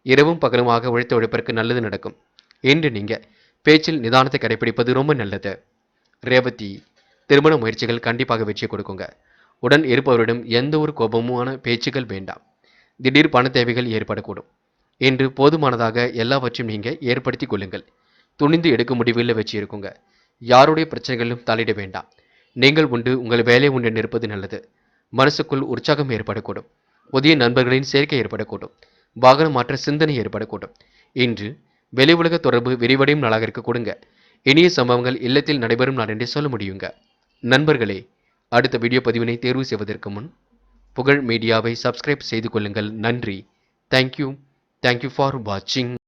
இரவும் பகலுமாக உழைத்த உழைப்பிற்கு நல்லது நடக்கும். இன்று நீங்க பேச்சில் நிதானத்தை கடைபிடிப்பது ரொம்ப நல்லது. ரேவதி. திருமண முயற்சிகள் கண்டிப்பாக வெற்றியை கொடுக்குங்க. உடன் இருப்பவரிடம் எந்த ஒரு கோபமான பேச்சுகள் வேண்டாம். திடீர் பண தேவைகள் ஏற்படக்கூடும். இன்று போதுமானதாக எல்லாவற்றையும் நீங்க ஏற்படுத்தி கொள்ளுங்கள். துணிந்து எடுக்கும் முடிவில் வெற்றி இருக்குங்க. யாருடைய பிரச்சனைகளிலும் தலையிட வேண்டாம். நீங்கள் உண்டு உங்கள் வேலை உண்டு இருப்பது நல்லது. மனசுக்குள் உற்சாகம் ஏற்படக்கூடும். புதிய நண்பர்களின் சேர்க்கை ஏற்படக்கூடும். வாகனம் மாற்ற சிந்தனை ஏற்படக்கூடும். இன்று வெளி உலக தொடர்பு விரிவடையும் நாளாக இருக்க கொடுங்க. இனிய சம்பவங்கள் இல்லத்தில் நடைபெறும் நாள் என்றே சொல்ல முடியுங்க. நண்பர்களே, அடுத்த வீடியோ பதிவினை தேர்வு செய்வதற்கு முன் புகழ் மீடியாவை சப்ஸ்கிரைப் செய்து கொள்ளுங்கள். நன்றி. தேங்க்யூ ஃபார் வாட்சிங்.